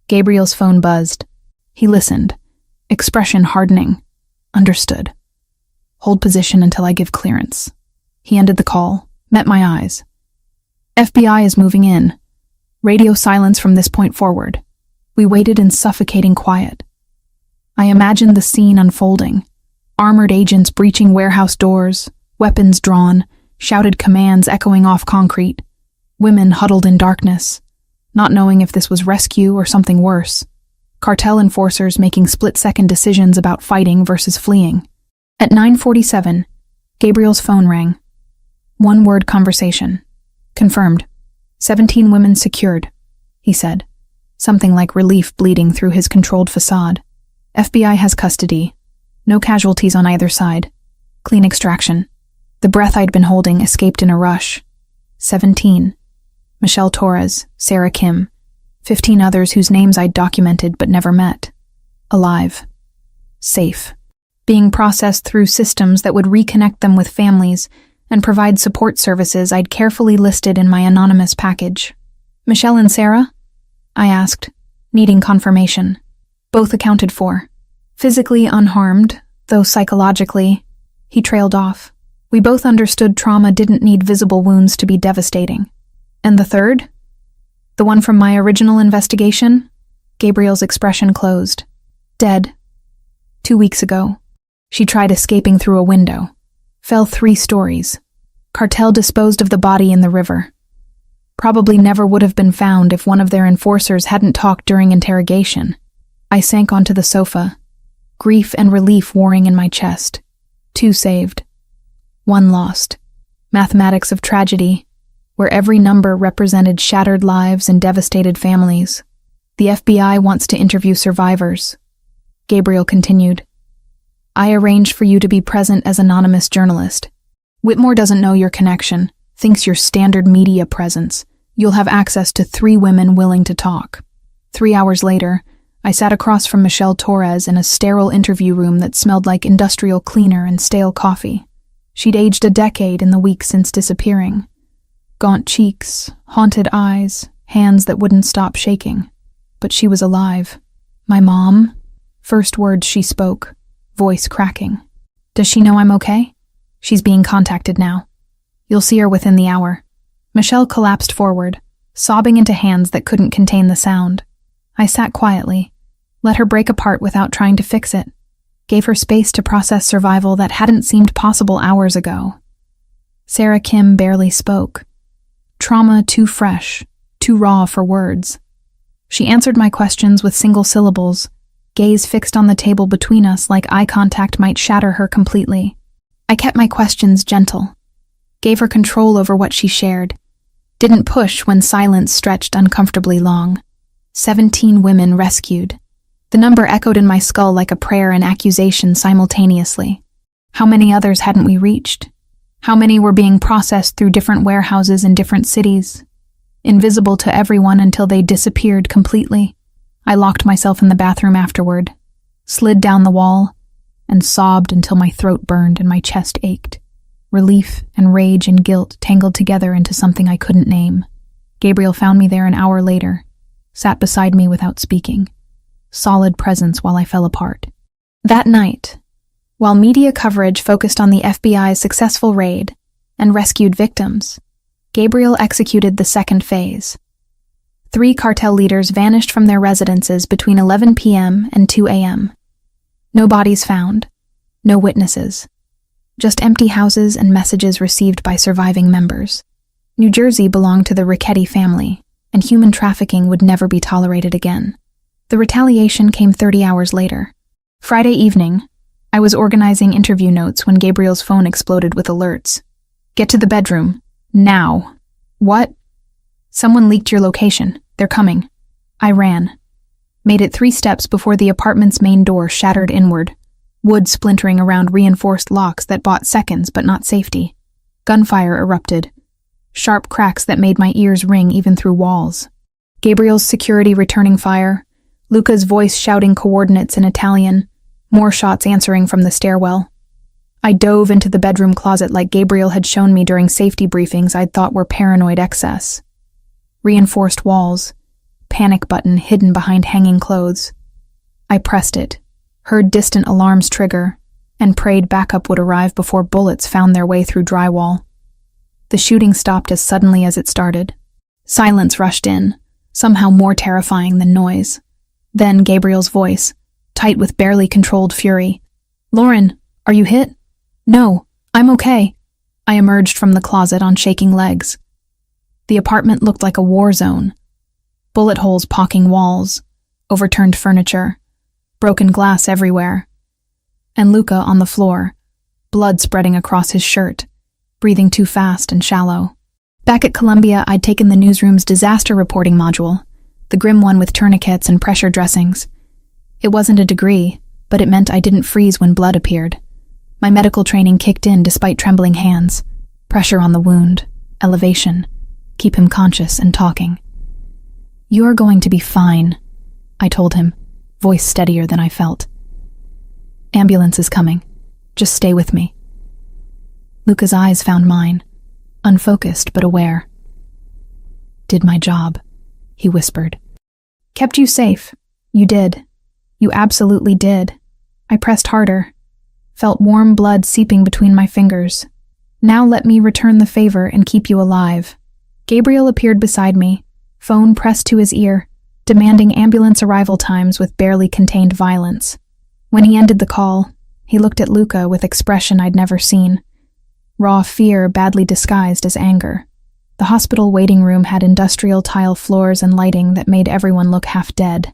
Gabriel's phone buzzed. He listened, expression hardening. "Understood. Hold position until I give clearance." He ended the call, met my eyes. "FBI is moving in. Radio silence from this point forward." We waited in suffocating quiet. I imagined the scene unfolding. Armored agents breaching warehouse doors, weapons drawn, shouted commands echoing off concrete. Women huddled in darkness, not knowing if this was rescue or something worse. Cartel enforcers making split-second decisions about fighting versus fleeing. At 9:47, Gabriel's phone rang. One-word conversation. "Confirmed. 17 women secured," he said, something like relief bleeding through his controlled facade. "FBI has custody. No casualties on either side. Clean extraction." The breath I'd been holding escaped in a rush. 17. Michelle Torres, Sarah Kim, 15 others whose names I'd documented but never met. Alive. Safe. Being processed through systems that would reconnect them with families and provide support services I'd carefully listed in my anonymous package. "Michelle and Sarah?" I asked, needing confirmation. "Both accounted for. Physically unharmed, though psychologically." He trailed off. "We both understood trauma didn't need visible wounds to be devastating." "And the third? The one from my original investigation?" Gabriel's expression closed. "Dead. 2 weeks ago. She tried escaping through a window. Fell 3 stories. Cartel disposed of the body in the river. Probably never would have been found if one of their enforcers hadn't talked during interrogation." I sank onto the sofa, grief and relief warring in my chest. 2 saved. 1 lost. Mathematics of tragedy. where every number represented shattered lives and devastated families. The FBI wants to interview survivors. Gabriel continued. I arranged for you to be present as anonymous journalist. Whitmore doesn't know your connection, thinks you're standard media presence. You'll have access to 3 women willing to talk. 3 hours later, I sat across from Michelle Torres in a sterile interview room that smelled like industrial cleaner and stale coffee. She'd aged a decade in the weeks since disappearing. Gaunt cheeks, haunted eyes, hands that wouldn't stop shaking. But she was alive. My mom? First words she spoke, voice cracking. Does she know I'm okay? She's being contacted now. You'll see her within the hour. Michelle collapsed forward, sobbing into hands that couldn't contain the sound. I sat quietly, let her break apart without trying to fix it, gave her space to process survival that hadn't seemed possible hours ago. Sarah Kim barely spoke. Trauma too fresh, too raw for words. She answered my questions with single syllables, gaze fixed on the table between us like eye contact might shatter her completely. I kept my questions gentle, gave her control over what she shared, didn't push when silence stretched uncomfortably long. 17 women rescued. The number echoed in my skull like a prayer and accusation simultaneously. How many others hadn't we reached? How many were being processed through different warehouses in different cities? Invisible to everyone until they disappeared completely. I locked myself in the bathroom afterward, slid down the wall, and sobbed until my throat burned and my chest ached. Relief and rage and guilt tangled together into something I couldn't name. Gabriel found me there an hour later, sat beside me without speaking. Solid presence while I fell apart. That night, while media coverage focused on the FBI's successful raid and rescued victims, Gabriel executed the second phase. 3 cartel leaders vanished from their residences between 11 p.m. and 2 a.m. No bodies found, no witnesses, just empty houses and messages received by surviving members. New Jersey belonged to the Ricchetti family, and human trafficking would never be tolerated again. The retaliation came 30 hours later. Friday evening, I was organizing interview notes when Gabriel's phone exploded with alerts. Get to the bedroom. Now. What? Someone leaked your location. They're coming. I ran. Made it 3 steps before the apartment's main door shattered inward, wood splintering around reinforced locks that bought seconds but not safety. Gunfire erupted. Sharp cracks that made my ears ring even through walls. Gabriel's security returning fire, Luca's voice shouting coordinates in Italian, more shots answering from the stairwell. I dove into the bedroom closet like Gabriel had shown me during safety briefings I'd thought were paranoid excess. Reinforced walls, panic button hidden behind hanging clothes. I pressed it, heard distant alarms trigger, and prayed backup would arrive before bullets found their way through drywall. The shooting stopped as suddenly as it started. Silence rushed in, somehow more terrifying than noise. Then Gabriel's voice, tight with barely controlled fury. Lauren, are you hit? No, I'm okay. I emerged from the closet on shaking legs. The apartment looked like a war zone. Bullet holes pocking walls, overturned furniture, broken glass everywhere. And Luca on the floor, blood spreading across his shirt, breathing too fast and shallow. Back at Columbia, I'd taken the newsroom's disaster reporting module, the grim one with tourniquets and pressure dressings. It wasn't a degree, but it meant I didn't freeze when blood appeared. My medical training kicked in despite trembling hands. Pressure on the wound, elevation, keep him conscious and talking. You're going to be fine, I told him, voice steadier than I felt. Ambulance is coming. Just stay with me. Luca's eyes found mine, unfocused but aware. Did my job, he whispered. Kept you safe. You did. You absolutely did. I pressed harder, felt warm blood seeping between my fingers. Now let me return the favor and keep you alive. Gabriel appeared beside me, phone pressed to his ear, demanding ambulance arrival times with barely contained violence. When he ended the call, he looked at Luca with expression I'd never seen. Raw fear badly disguised as anger. The hospital waiting room had industrial tile floors and lighting that made everyone look half dead.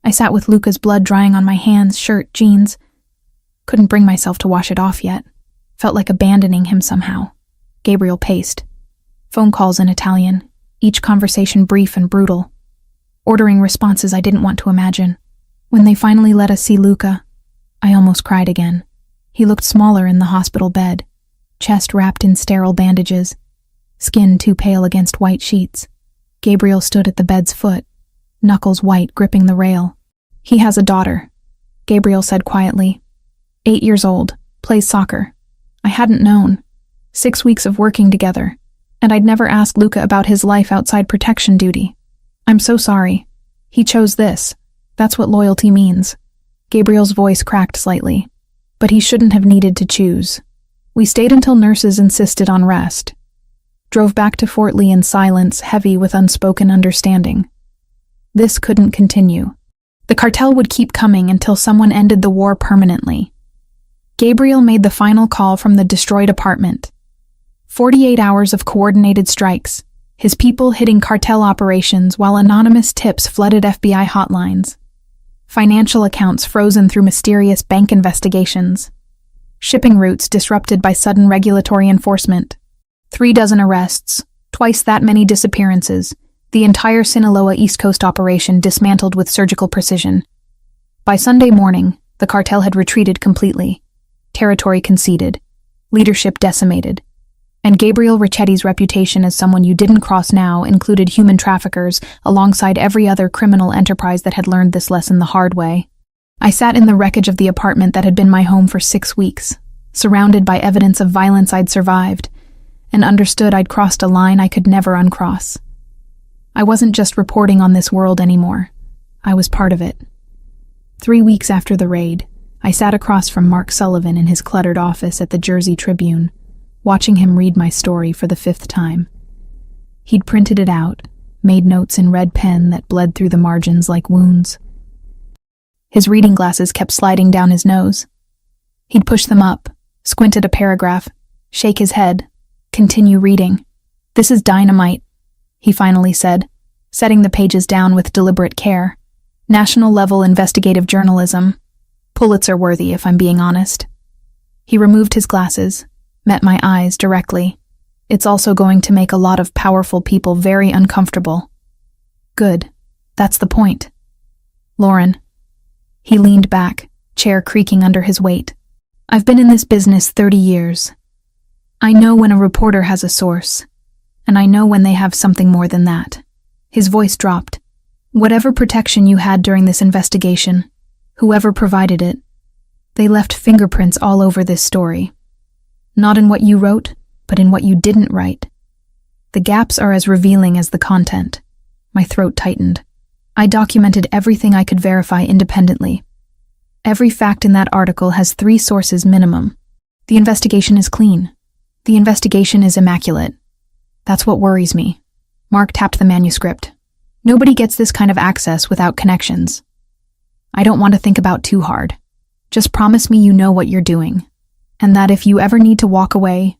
I sat with Luca's blood drying on my hands, shirt, jeans. Couldn't bring myself to wash it off yet. Felt like abandoning him somehow. Gabriel paced. Phone calls in Italian, each conversation brief and brutal. Ordering responses I didn't want to imagine. When they finally let us see Luca, I almost cried again. He looked smaller in the hospital bed, chest wrapped in sterile bandages, skin too pale against white sheets. Gabriel stood at the bed's foot, knuckles white gripping the rail. He has a daughter, Gabriel said quietly. 8 years old, plays soccer. I hadn't known. 6 weeks of working together, and I'd never asked Luca about his life outside protection duty. I'm so sorry. He chose this. That's what loyalty means. Gabriel's voice cracked slightly. But he shouldn't have needed to choose. We stayed until nurses insisted on rest. Drove back to Fort Lee in silence, heavy with unspoken understanding. This couldn't continue. The cartel would keep coming until someone ended the war permanently. Gabriel made the final call from the destroyed apartment. 48 hours of coordinated strikes, his people hitting cartel operations while anonymous tips flooded FBI hotlines. Financial accounts frozen through mysterious bank investigations. Shipping routes disrupted by sudden regulatory enforcement. 36 arrests, twice that many disappearances, the entire Sinaloa East Coast operation dismantled with surgical precision. By Sunday morning, the cartel had retreated completely. Territory conceded. Leadership decimated. And Gabriel Ricchetti's reputation as someone you didn't cross now included human traffickers alongside every other criminal enterprise that had learned this lesson the hard way. I sat in the wreckage of the apartment that had been my home for 6 weeks, surrounded by evidence of violence I'd survived, and understood I'd crossed a line I could never uncross. I wasn't just reporting on this world anymore. I was part of it. 3 weeks after the raid, I sat across from Mark Sullivan in his cluttered office at the Jersey Tribune, watching him read my story for the 5th time. He'd printed it out, made notes in red pen that bled through the margins like wounds. His reading glasses kept sliding down his nose. He'd push them up, squint at a paragraph, shake his head, continue reading. "This is dynamite," he finally said, setting the pages down with deliberate care. "National-level investigative journalism. Pulitzer-worthy, if I'm being honest." He removed his glasses, met my eyes directly. "It's also going to make a lot of powerful people very uncomfortable." "Good. That's the point." "Lauren." He leaned back, chair creaking under his weight. "I've been in this business 30 years. I know when a reporter has a source, and I know when they have something more than that." His voice dropped. "Whatever protection you had during this investigation, whoever provided it, they left fingerprints all over this story. Not in what you wrote, but in what you didn't write. The gaps are as revealing as the content." My throat tightened. "I documented everything I could verify independently. Every fact in that article has 3 sources minimum. The investigation is clean. The investigation is immaculate. That's what worries me." Mark tapped the manuscript. "Nobody gets this kind of access without connections. I don't want to think about too hard. Just promise me you know what you're doing, and that if you ever need to walk away,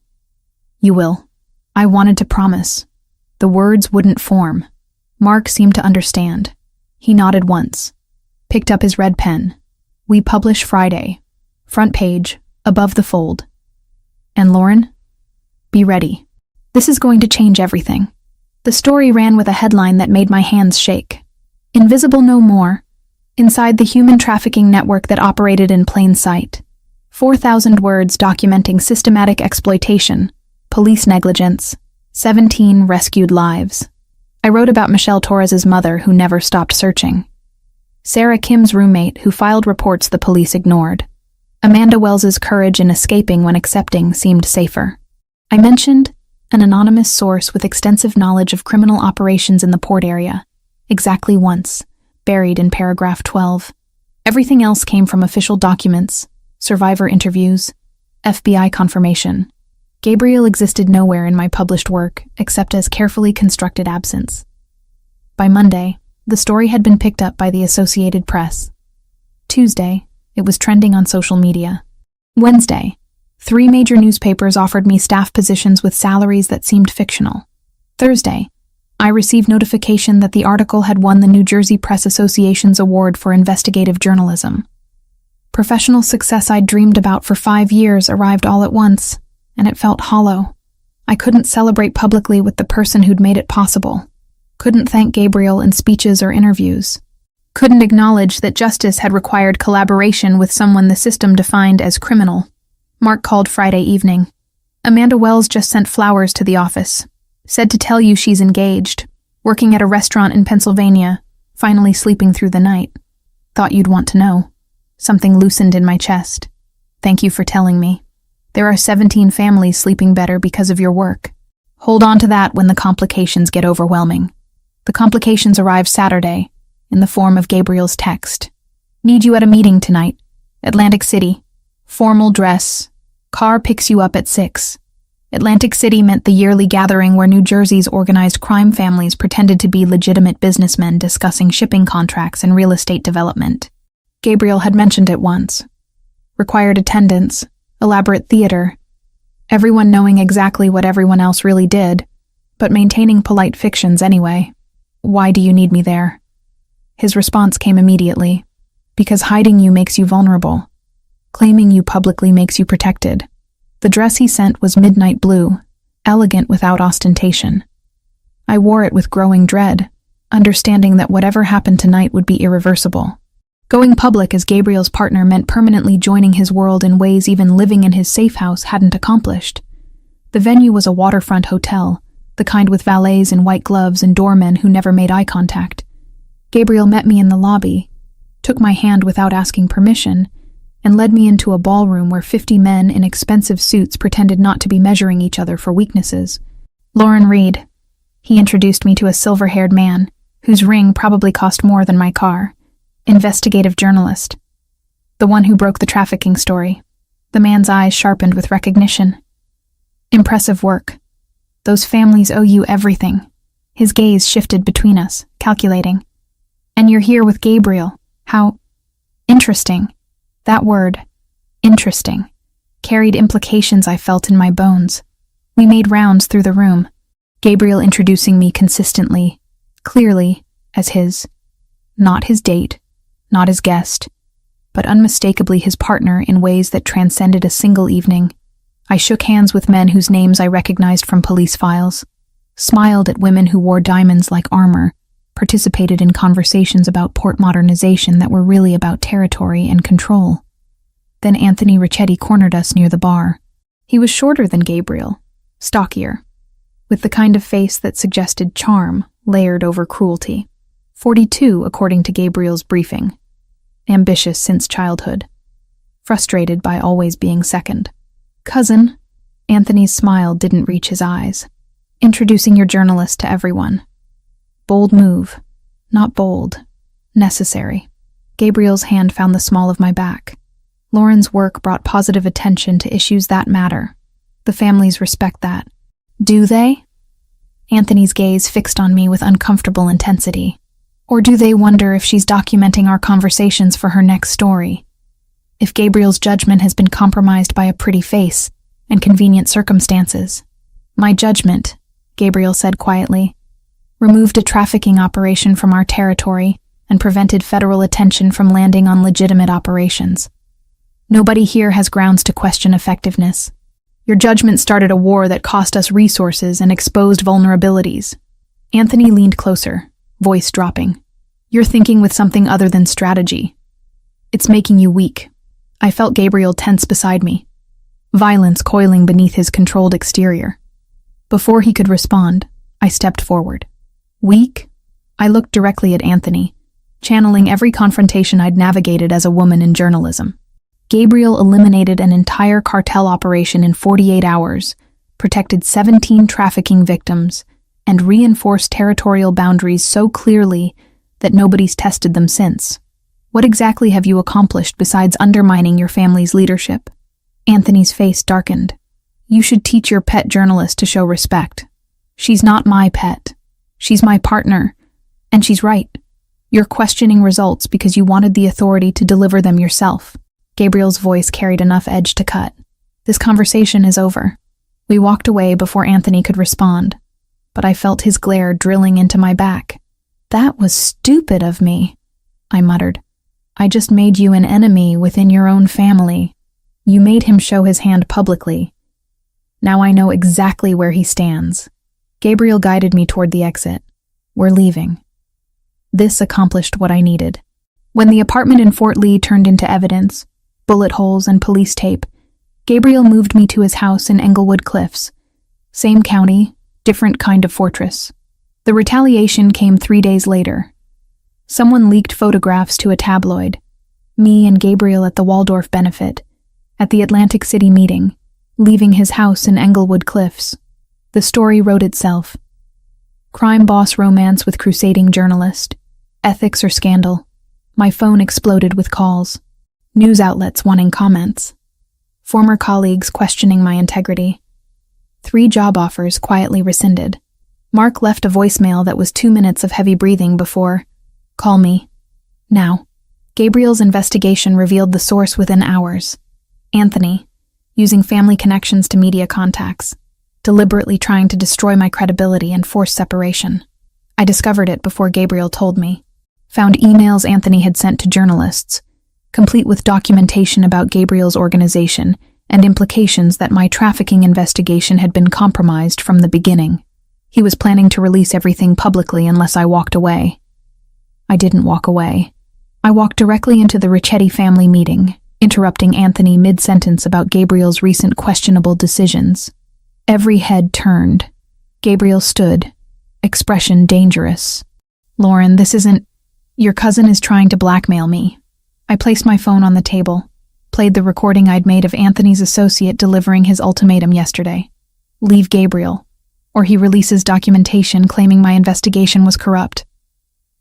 you will." I wanted to promise. The words wouldn't form. Mark seemed to understand. He nodded once, picked up his red pen. "We publish Friday. Front page, above the fold. And Lauren, be ready. This is going to change everything." The story ran with a headline that made my hands shake. "Invisible no more. Inside the human trafficking network that operated in plain sight. 4,000 words documenting systematic exploitation, police negligence, 17 rescued lives." I wrote about Michelle Torres's mother who never stopped searching. Sarah Kim's roommate who filed reports the police ignored. Amanda Wells's courage in escaping when accepting seemed safer. I mentioned an anonymous source with extensive knowledge of criminal operations in the port area, exactly once, buried in paragraph 12. Everything else came from official documents, survivor interviews, FBI confirmation. Gabriel existed nowhere in my published work except as carefully constructed absence. By Monday, the story had been picked up by the Associated Press. Tuesday, it was trending on social media. Wednesday, 3 major newspapers offered me staff positions with salaries that seemed fictional. Thursday, I received notification that the article had won the New Jersey Press Association's award for investigative journalism. Professional success I'd dreamed about for 5 years arrived all at once, and it felt hollow. I couldn't celebrate publicly with the person who'd made it possible. Couldn't thank Gabriel in speeches or interviews. Couldn't acknowledge that justice had required collaboration with someone the system defined as criminal. Mark called Friday evening. Amanda Wells just sent flowers to the office. Said to tell you she's engaged, working at a restaurant in Pennsylvania, finally sleeping through the night. Thought you'd want to know. Something loosened in my chest. Thank you for telling me. There are 17 families sleeping better because of your work. Hold on to that when the complications get overwhelming. The complications arrive Saturday, in the form of Gabriel's text. Need you at a meeting tonight. Atlantic City. Formal dress. Car picks you up at 6. Atlantic City meant the yearly gathering where New Jersey's organized crime families pretended to be legitimate businessmen discussing shipping contracts and real estate development. Gabriel had mentioned it once. Required attendance, elaborate theater, everyone knowing exactly what everyone else really did, but maintaining polite fictions anyway. Why do you need me there? His response came immediately. Because hiding you makes you vulnerable. Claiming you publicly makes you protected. The dress he sent was midnight blue, elegant without ostentation. I wore it with growing dread, understanding that whatever happened tonight would be irreversible. Going public as Gabriel's partner meant permanently joining his world in ways even living in his safe house hadn't accomplished. The venue was a waterfront hotel, the kind with valets in white gloves and doormen who never made eye contact. Gabriel met me in the lobby, took my hand without asking permission, and led me into a ballroom where 50 men in expensive suits pretended not to be measuring each other for weaknesses. Lauren Reed. He introduced me to a silver-haired man, whose ring probably cost more than my car. Investigative journalist. The one who broke the trafficking story. The man's eyes sharpened with recognition. Impressive work. Those families owe you everything. His gaze shifted between us, calculating. And you're here with Gabriel. How interesting. That word, interesting, carried implications I felt in my bones. We made rounds through the room, Gabriel introducing me consistently, clearly, as his, not his date, not his guest, but unmistakably his partner in ways that transcended a single evening. I shook hands with men whose names I recognized from police files, smiled at women who wore diamonds like armor, participated in conversations about port modernization that were really about territory and control. Then Anthony Ricchetti cornered us near the bar. He was shorter than Gabriel, stockier, with the kind of face that suggested charm layered over cruelty. 42, according to Gabriel's briefing. Ambitious since childhood. Frustrated by always being second. Cousin, Anthony's smile didn't reach his eyes. Introducing your journalist to everyone. Bold move. Not bold. Necessary. Gabriel's hand found the small of my back. Lauren's work brought positive attention to issues that matter. The families respect that. Do they? Anthony's gaze fixed on me with uncomfortable intensity. Or do they wonder if she's documenting our conversations for her next story? If Gabriel's judgment has been compromised by a pretty face and convenient circumstances? My judgment, Gabriel said quietly, removed a trafficking operation from our territory and prevented federal attention from landing on legitimate operations. Nobody here has grounds to question effectiveness. Your judgment started a war that cost us resources and exposed vulnerabilities. Anthony leaned closer, voice dropping. You're thinking with something other than strategy. It's making you weak. I felt Gabriel tense beside me, violence coiling beneath his controlled exterior. Before he could respond, I stepped forward. Weak? I looked directly at Anthony, channeling every confrontation I'd navigated as a woman in journalism. Gabriel eliminated an entire cartel operation in 48 hours, protected 17 trafficking victims, and reinforced territorial boundaries so clearly that nobody's tested them since. What exactly have you accomplished besides undermining your family's leadership? Anthony's face darkened. You should teach your pet journalist to show respect. She's not my pet. She's my partner, and she's right. You're questioning results because you wanted the authority to deliver them yourself. Gabriel's voice carried enough edge to cut. This conversation is over. We walked away before Anthony could respond, but I felt his glare drilling into my back. That was stupid of me, I muttered. I just made you an enemy within your own family. You made him show his hand publicly. Now I know exactly where he stands. Gabriel guided me toward the exit. We're leaving. This accomplished what I needed. When the apartment in Fort Lee turned into evidence, bullet holes and police tape, Gabriel moved me to his house in Englewood Cliffs. Same county, different kind of fortress. The retaliation came 3 days later. Someone leaked photographs to a tabloid. Me and Gabriel at the Waldorf benefit, at the Atlantic City meeting, leaving his house in Englewood Cliffs. The story wrote itself. Crime boss romance with crusading journalist. Ethics or scandal. My phone exploded with calls. News outlets wanting comments. Former colleagues questioning my integrity. 3 job offers quietly rescinded. Mark left a voicemail that was 2 minutes of heavy breathing before, "Call me. Now." Gabriel's investigation revealed the source within hours. Anthony, using family connections to media contacts, deliberately trying to destroy my credibility and force separation. I discovered it before Gabriel told me. Found emails Anthony had sent to journalists, complete with documentation about Gabriel's organization and implications that my trafficking investigation had been compromised from the beginning. He was planning to release everything publicly unless I walked away. I didn't walk away. I walked directly into the Ricchetti family meeting, interrupting Anthony mid-sentence about Gabriel's recent questionable decisions. Every head turned. Gabriel stood, expression dangerous. "Lauren, this isn't... Your cousin is trying to blackmail me." I placed my phone on the table, played the recording I'd made of Anthony's associate delivering his ultimatum yesterday. Leave Gabriel, or he releases documentation claiming my investigation was corrupt,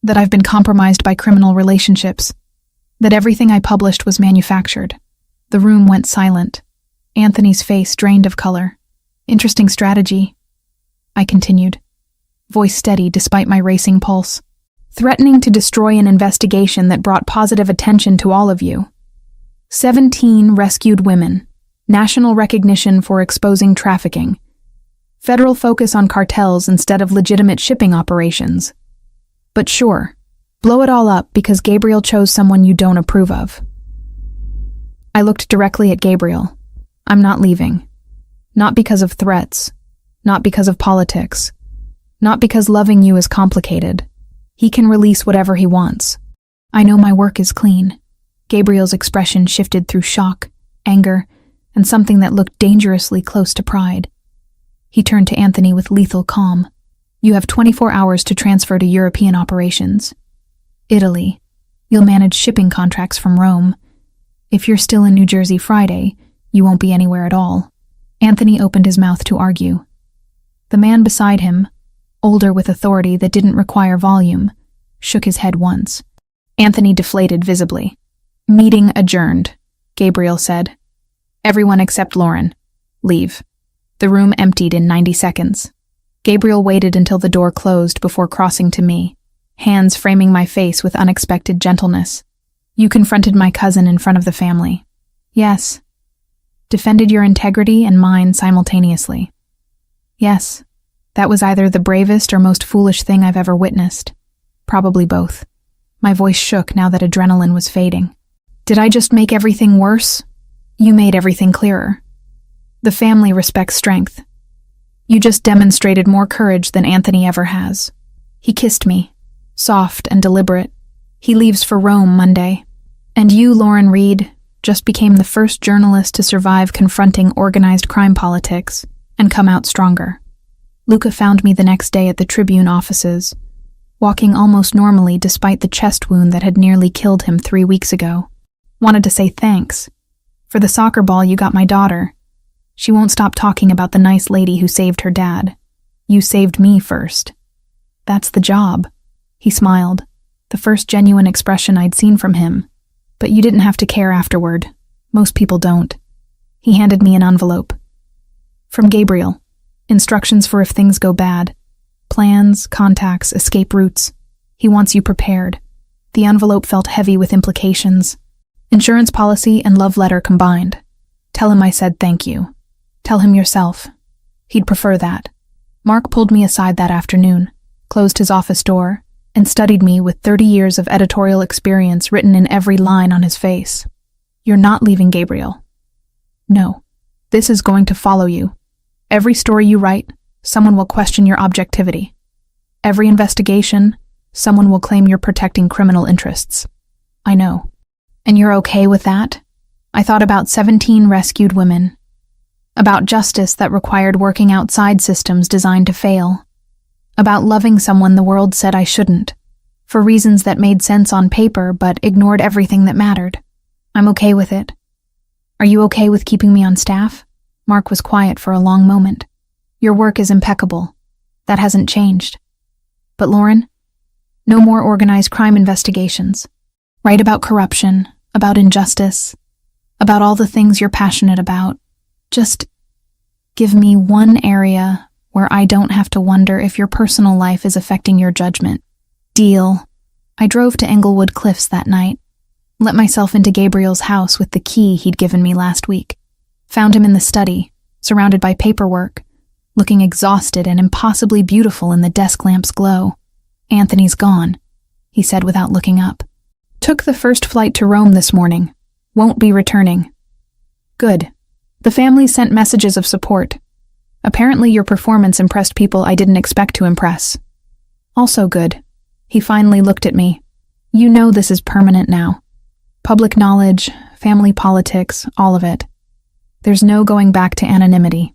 that I've been compromised by criminal relationships, that everything I published was manufactured. The room went silent. Anthony's face drained of color. "Interesting strategy," I continued, voice steady despite my racing pulse. "Threatening to destroy an investigation that brought positive attention to all of you. 17 rescued women, national recognition for exposing trafficking, federal focus on cartels instead of legitimate shipping operations. But sure, blow it all up because Gabriel chose someone you don't approve of." I looked directly at Gabriel. "I'm not leaving. Not because of threats. Not because of politics. Not because loving you is complicated. He can release whatever he wants. I know my work is clean." Gabriel's expression shifted through shock, anger, and something that looked dangerously close to pride. He turned to Anthony with lethal calm. "You have 24 hours to transfer to European operations. Italy. You'll manage shipping contracts from Rome. If you're still in New Jersey Friday, you won't be anywhere at all." Anthony opened his mouth to argue. The man beside him, older with authority that didn't require volume, shook his head once. Anthony deflated visibly. "Meeting adjourned," Gabriel said. "Everyone except Lauren. Leave." The room emptied in 90 seconds. Gabriel waited until the door closed before crossing to me, hands framing my face with unexpected gentleness. "You confronted my cousin in front of the family." "Yes." "Defended your integrity and mine simultaneously." "Yes. That was either the bravest or most foolish thing I've ever witnessed. Probably both." My voice shook now that adrenaline was fading. "Did I just make everything worse? You made everything clearer. The family respects strength. You just demonstrated more courage than Anthony ever has." He kissed me, soft and deliberate. "He leaves for Rome Monday. And you, Lauren Reed, just became the first journalist to survive confronting organized crime politics and come out stronger." Luca found me the next day at the Tribune offices, walking almost normally despite the chest wound that had nearly killed him 3 weeks ago. "Wanted to say thanks. For the soccer ball you got my daughter. She won't stop talking about the nice lady who saved her dad. You saved me first. That's the job." He smiled, the first genuine expression I'd seen from him. "But you didn't have to care afterward. Most people don't." He handed me an envelope. "From Gabriel. Instructions for if things go bad. Plans, contacts, escape routes. He wants you prepared." The envelope felt heavy with implications. "Insurance policy and love letter combined. Tell him I said thank you. Tell him yourself. He'd prefer that." Mark pulled me aside that afternoon, closed his office door, and studied me with 30 years of editorial experience written in every line on his face. "You're not leaving Gabriel. No. This is going to follow you. Every story you write, someone will question your objectivity. Every investigation, someone will claim you're protecting criminal interests. I know. And you're okay with that? I thought about 17 rescued women. About justice that required working outside systems designed to fail. About loving someone the world said I shouldn't, for reasons that made sense on paper but ignored everything that mattered. I'm okay with it. Are you okay with keeping me on staff? Mark was quiet for a long moment. Your work is impeccable. That hasn't changed. But Lauren, no more organized crime investigations. Write about corruption, about injustice, about all the things you're passionate about. Just give me one area where I don't have to wonder if your personal life is affecting your judgment. Deal. I drove to Englewood Cliffs that night, let myself into Gabriel's house with the key he'd given me last week. Found him in the study, surrounded by paperwork, looking exhausted and impossibly beautiful in the desk lamp's glow. Anthony's gone, he said without looking up. Took the first flight to Rome this morning. Won't be returning. Good. The family sent messages of support. Apparently your performance impressed people I didn't expect to impress. Also good. He finally looked at me. You know this is permanent now. Public knowledge, family politics, all of it. There's no going back to anonymity.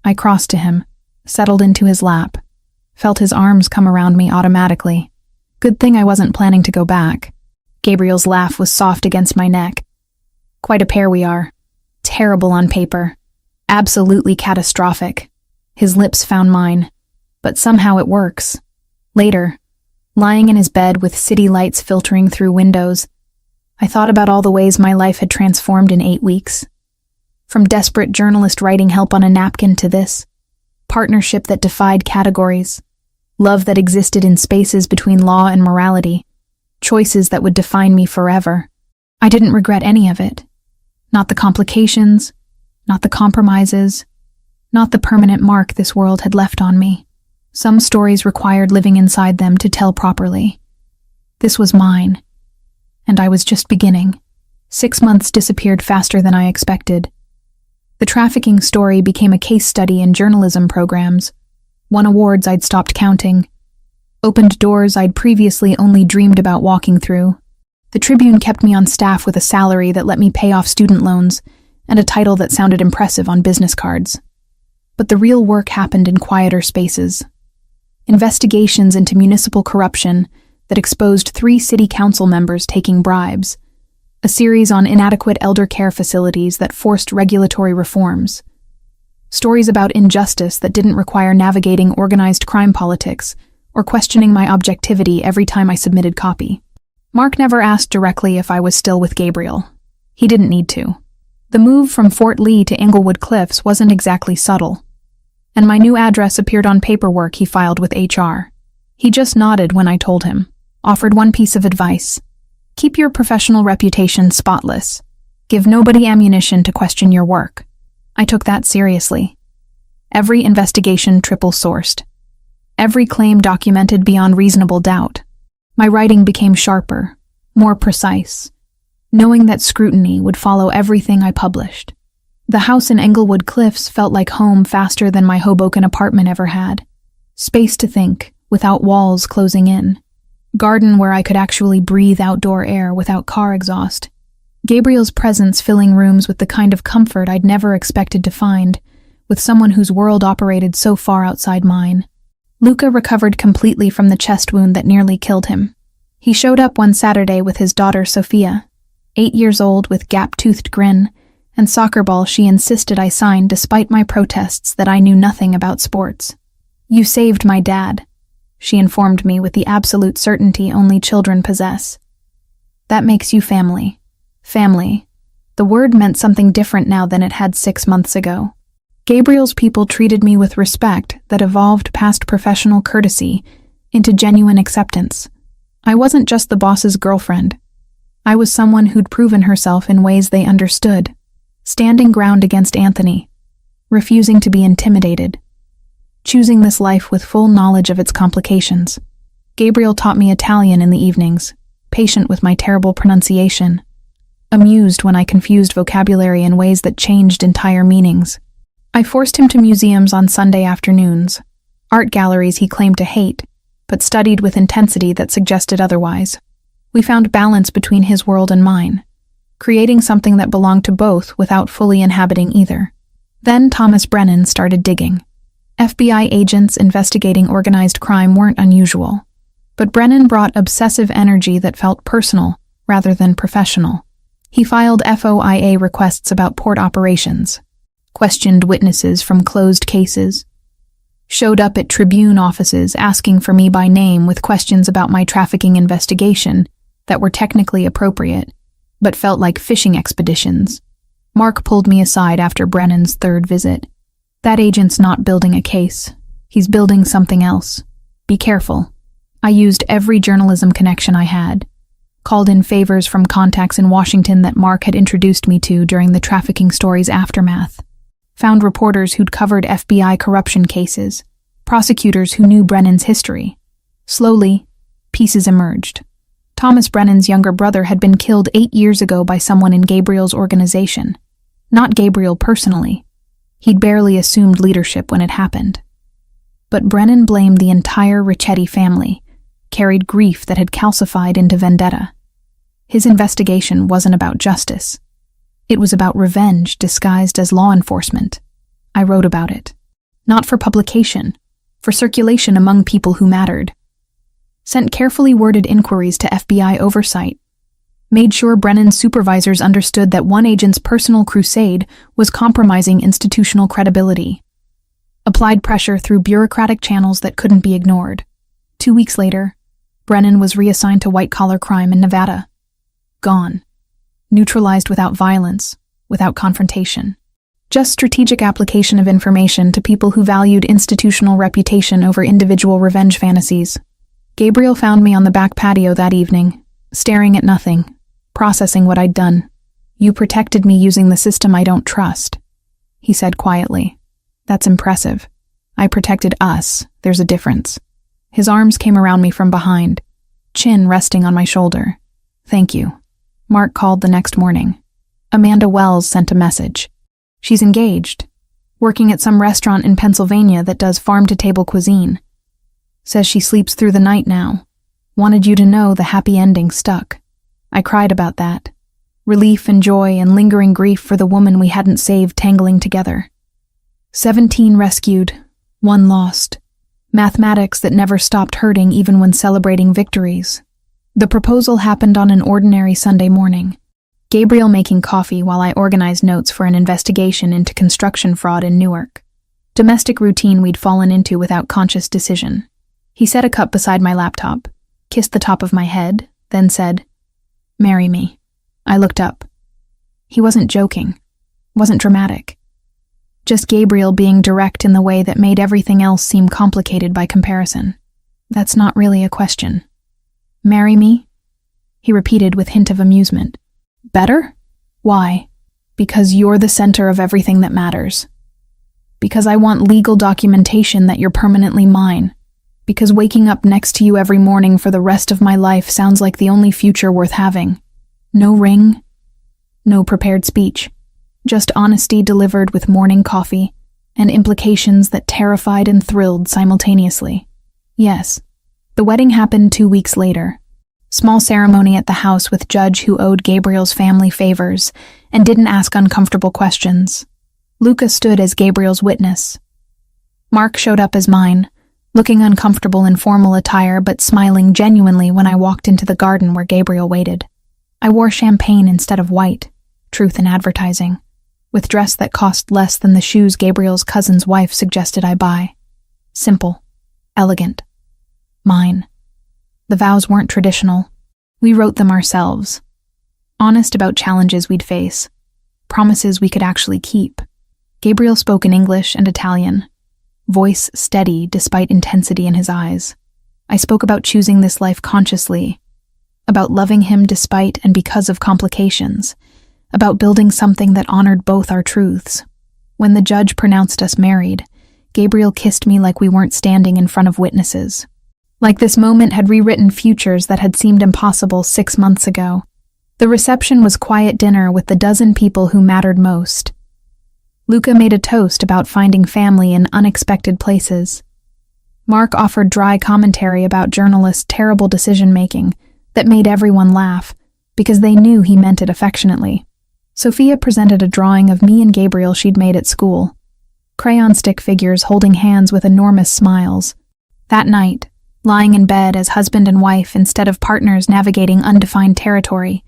I crossed to him, settled into his lap, felt his arms come around me automatically. Good thing I wasn't planning to go back. Gabriel's laugh was soft against my neck. Quite a pair we are. Terrible on paper. Absolutely catastrophic. His lips found mine. But somehow it works. Later, lying in his bed with city lights filtering through windows, I thought about all the ways my life had transformed in 8 weeks. From desperate journalist writing help on a napkin to this. Partnership that defied categories. Love that existed in spaces between law and morality. Choices that would define me forever. I didn't regret any of it. Not the complications, not the compromises, not the permanent mark this world had left on me. Some stories required living inside them to tell properly. This was mine. And I was just beginning. 6 months disappeared faster than I expected. The trafficking story became a case study in journalism programs, won awards I'd stopped counting, opened doors I'd previously only dreamed about walking through. The Tribune kept me on staff with a salary that let me pay off student loans and a title that sounded impressive on business cards. But the real work happened in quieter spaces. Investigations into municipal corruption that exposed 3 city council members taking bribes, a series on inadequate elder care facilities that forced regulatory reforms, stories about injustice that didn't require navigating organized crime politics or questioning my objectivity every time I submitted copy. Mark never asked directly if I was still with Gabriel. He didn't need to. The move from Fort Lee to Englewood Cliffs wasn't exactly subtle, and my new address appeared on paperwork he filed with HR. He just nodded when I told him, offered one piece of advice. Keep your professional reputation spotless. Give nobody ammunition to question your work. I took that seriously. Every investigation triple-sourced. Every claim documented beyond reasonable doubt. My writing became sharper, more precise, knowing that scrutiny would follow everything I published. The house in Englewood Cliffs felt like home faster than my Hoboken apartment ever had. Space to think, without walls closing in. Garden where I could actually breathe outdoor air without car exhaust. Gabriel's presence filling rooms with the kind of comfort I'd never expected to find, with someone whose world operated so far outside mine. Luca recovered completely from the chest wound that nearly killed him. He showed up one Saturday with his daughter Sophia, 8 years old with gap-toothed grin, and soccer ball she insisted I sign despite my protests that I knew nothing about sports. You saved my dad, she informed me with the absolute certainty only children possess. That makes you family. Family. The word meant something different now than it had 6 months ago. Gabriel's people treated me with respect that evolved past professional courtesy into genuine acceptance. I wasn't just the boss's girlfriend. I was someone who'd proven herself in ways they understood, standing ground against Anthony, refusing to be intimidated, choosing this life with full knowledge of its complications. Gabriel taught me Italian in the evenings, patient with my terrible pronunciation, amused when I confused vocabulary in ways that changed entire meanings. I forced him to museums on Sunday afternoons, art galleries he claimed to hate, but studied with intensity that suggested otherwise. We found balance between his world and mine, creating something that belonged to both without fully inhabiting either. Then Thomas Brennan started digging. FBI agents investigating organized crime weren't unusual, but Brennan brought obsessive energy that felt personal rather than professional. He filed FOIA requests about port operations, questioned witnesses from closed cases, showed up at Tribune offices asking for me by name with questions about my trafficking investigation that were technically appropriate, but felt like fishing expeditions. Mark pulled me aside after Brennan's third visit. That agent's not building a case. He's building something else. Be careful. I used every journalism connection I had, called in favors from contacts in Washington that Mark had introduced me to during the trafficking story's aftermath, found reporters who'd covered FBI corruption cases, prosecutors who knew Brennan's history. Slowly, pieces emerged. Thomas Brennan's younger brother had been killed 8 years ago by someone in Gabriel's organization. Not Gabriel personally. He'd barely assumed leadership when it happened. But Brennan blamed the entire Ricchetti family, carried grief that had calcified into vendetta. His investigation wasn't about justice. It was about revenge disguised as law enforcement. I wrote about it. Not for publication, for circulation among people who mattered. Sent carefully worded inquiries to FBI oversight. Made sure Brennan's supervisors understood that one agent's personal crusade was compromising institutional credibility. Applied pressure through bureaucratic channels that couldn't be ignored. 2 weeks later, Brennan was reassigned to white-collar crime in Nevada. Gone. Neutralized without violence, without confrontation. Just strategic application of information to people who valued institutional reputation over individual revenge fantasies. Gabriel found me on the back patio that evening, staring at nothing, processing what I'd done. "You protected me using the system I don't trust," he said quietly. "That's impressive. I protected us. There's a difference." His arms came around me from behind, chin resting on my shoulder. "Thank you." Mark called the next morning. Amanda Wells sent a message. She's engaged, working at some restaurant in Pennsylvania that does farm-to-table cuisine. Says she sleeps through the night now. Wanted you to know the happy ending stuck. I cried about that. Relief and joy and lingering grief for the woman we hadn't saved tangling together. 17 rescued, 1 lost. Mathematics that never stopped hurting even when celebrating victories. The proposal happened on an ordinary Sunday morning. Gabriel making coffee while I organized notes for an investigation into construction fraud in Newark. Domestic routine we'd fallen into without conscious decision. He set a cup beside my laptop, kissed the top of my head, then said, "Marry me." I looked up. He wasn't joking, wasn't dramatic. Just Gabriel being direct in the way that made everything else seem complicated by comparison. "That's not really a question." "Marry me?" he repeated with hint of amusement. "Better? Why?" "Because you're the center of everything that matters. Because I want legal documentation that you're permanently mine. Because waking up next to you every morning for the rest of my life sounds like the only future worth having. No ring, no prepared speech. Just honesty delivered with morning coffee, and implications that terrified and thrilled simultaneously. Yes, the wedding happened 2 weeks later. Small ceremony at the house with judge who owed Gabriel's family favors and didn't ask uncomfortable questions. Luca stood as Gabriel's witness. Mark showed up as mine, looking uncomfortable in formal attire but smiling genuinely when I walked into the garden where Gabriel waited. I wore champagne instead of white, truth in advertising, with dress that cost less than the shoes Gabriel's cousin's wife suggested I buy. Simple, elegant, mine. The vows weren't traditional. We wrote them ourselves. Honest about challenges we'd face, promises we could actually keep. Gabriel spoke in English and Italian, voice steady despite intensity in his eyes. I spoke about choosing this life consciously, about loving him despite and because of complications, about building something that honored both our truths. When the judge pronounced us married, Gabriel kissed me like we weren't standing in front of witnesses. Like this moment had rewritten futures that had seemed impossible 6 months ago. The reception was quiet dinner with the dozen people who mattered most. Luca made a toast about finding family in unexpected places. Mark offered dry commentary about journalists' terrible decision-making that made everyone laugh because they knew he meant it affectionately. Sophia presented a drawing of me and Gabriel she'd made at school. Crayon stick figures holding hands with enormous smiles. That night, lying in bed as husband and wife instead of partners navigating undefined territory,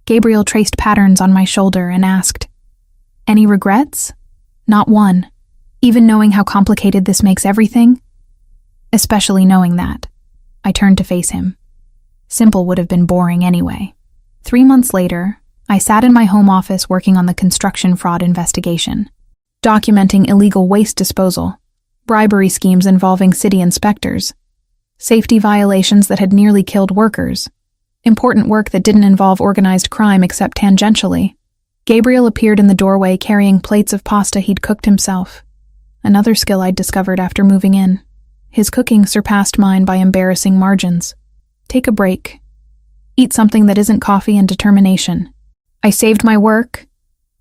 Gabriel traced patterns on my shoulder and asked, "Any regrets?" Not one. Even knowing how complicated this makes everything? Especially knowing that. I turned to face him. Simple would have been boring anyway. 3 months later, I sat in my home office working on the construction fraud investigation, documenting illegal waste disposal, bribery schemes involving city inspectors, safety violations that had nearly killed workers, important work that didn't involve organized crime except tangentially. Gabriel appeared in the doorway carrying plates of pasta he'd cooked himself, another skill I'd discovered after moving in. His cooking surpassed mine by embarrassing margins. Take a break. Eat something that isn't coffee and determination. I saved my work,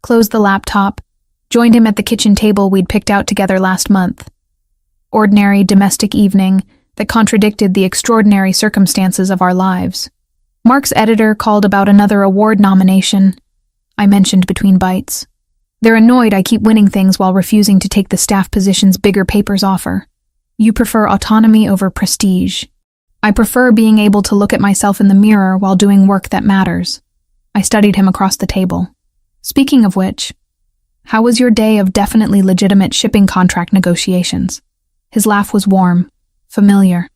closed the laptop, joined him at the kitchen table we'd picked out together last month. Ordinary domestic evening that contradicted the extraordinary circumstances of our lives. Mark's editor called about another award nomination. I mentioned between bites. They're annoyed I keep winning things while refusing to take the staff positions bigger papers offer. You prefer autonomy over prestige. I prefer being able to look at myself in the mirror while doing work that matters. I studied him across the table. Speaking of which, how was your day of definitely legitimate shipping contract negotiations? His laugh was warm, familiar.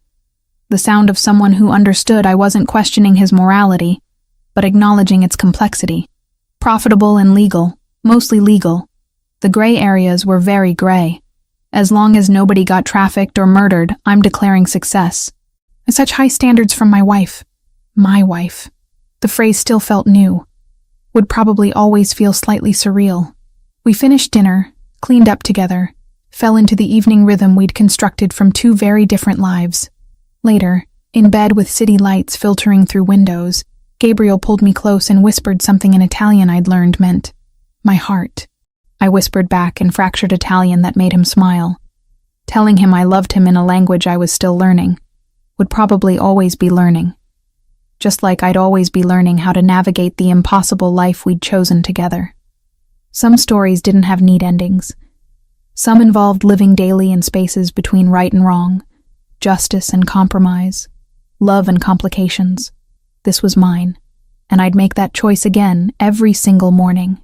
The sound of someone who understood I wasn't questioning his morality, but acknowledging its complexity. Profitable and legal, mostly legal. The gray areas were very gray. As long as nobody got trafficked or murdered, I'm declaring success. Such high standards from my wife. My wife. The phrase still felt new. Would probably always feel slightly surreal. We finished dinner, cleaned up together, fell into the evening rhythm we'd constructed from 2 very different lives. Later, in bed with city lights filtering through windows, Gabriel pulled me close and whispered something in Italian I'd learned meant, "My heart." I whispered back in fractured Italian that made him smile. Telling him I loved him in a language I was still learning, would probably always be learning. Just like I'd always be learning how to navigate the impossible life we'd chosen together. Some stories didn't have neat endings. Some involved living daily in spaces between right and wrong, justice and compromise, love and complications. This was mine, and I'd make that choice again every single morning.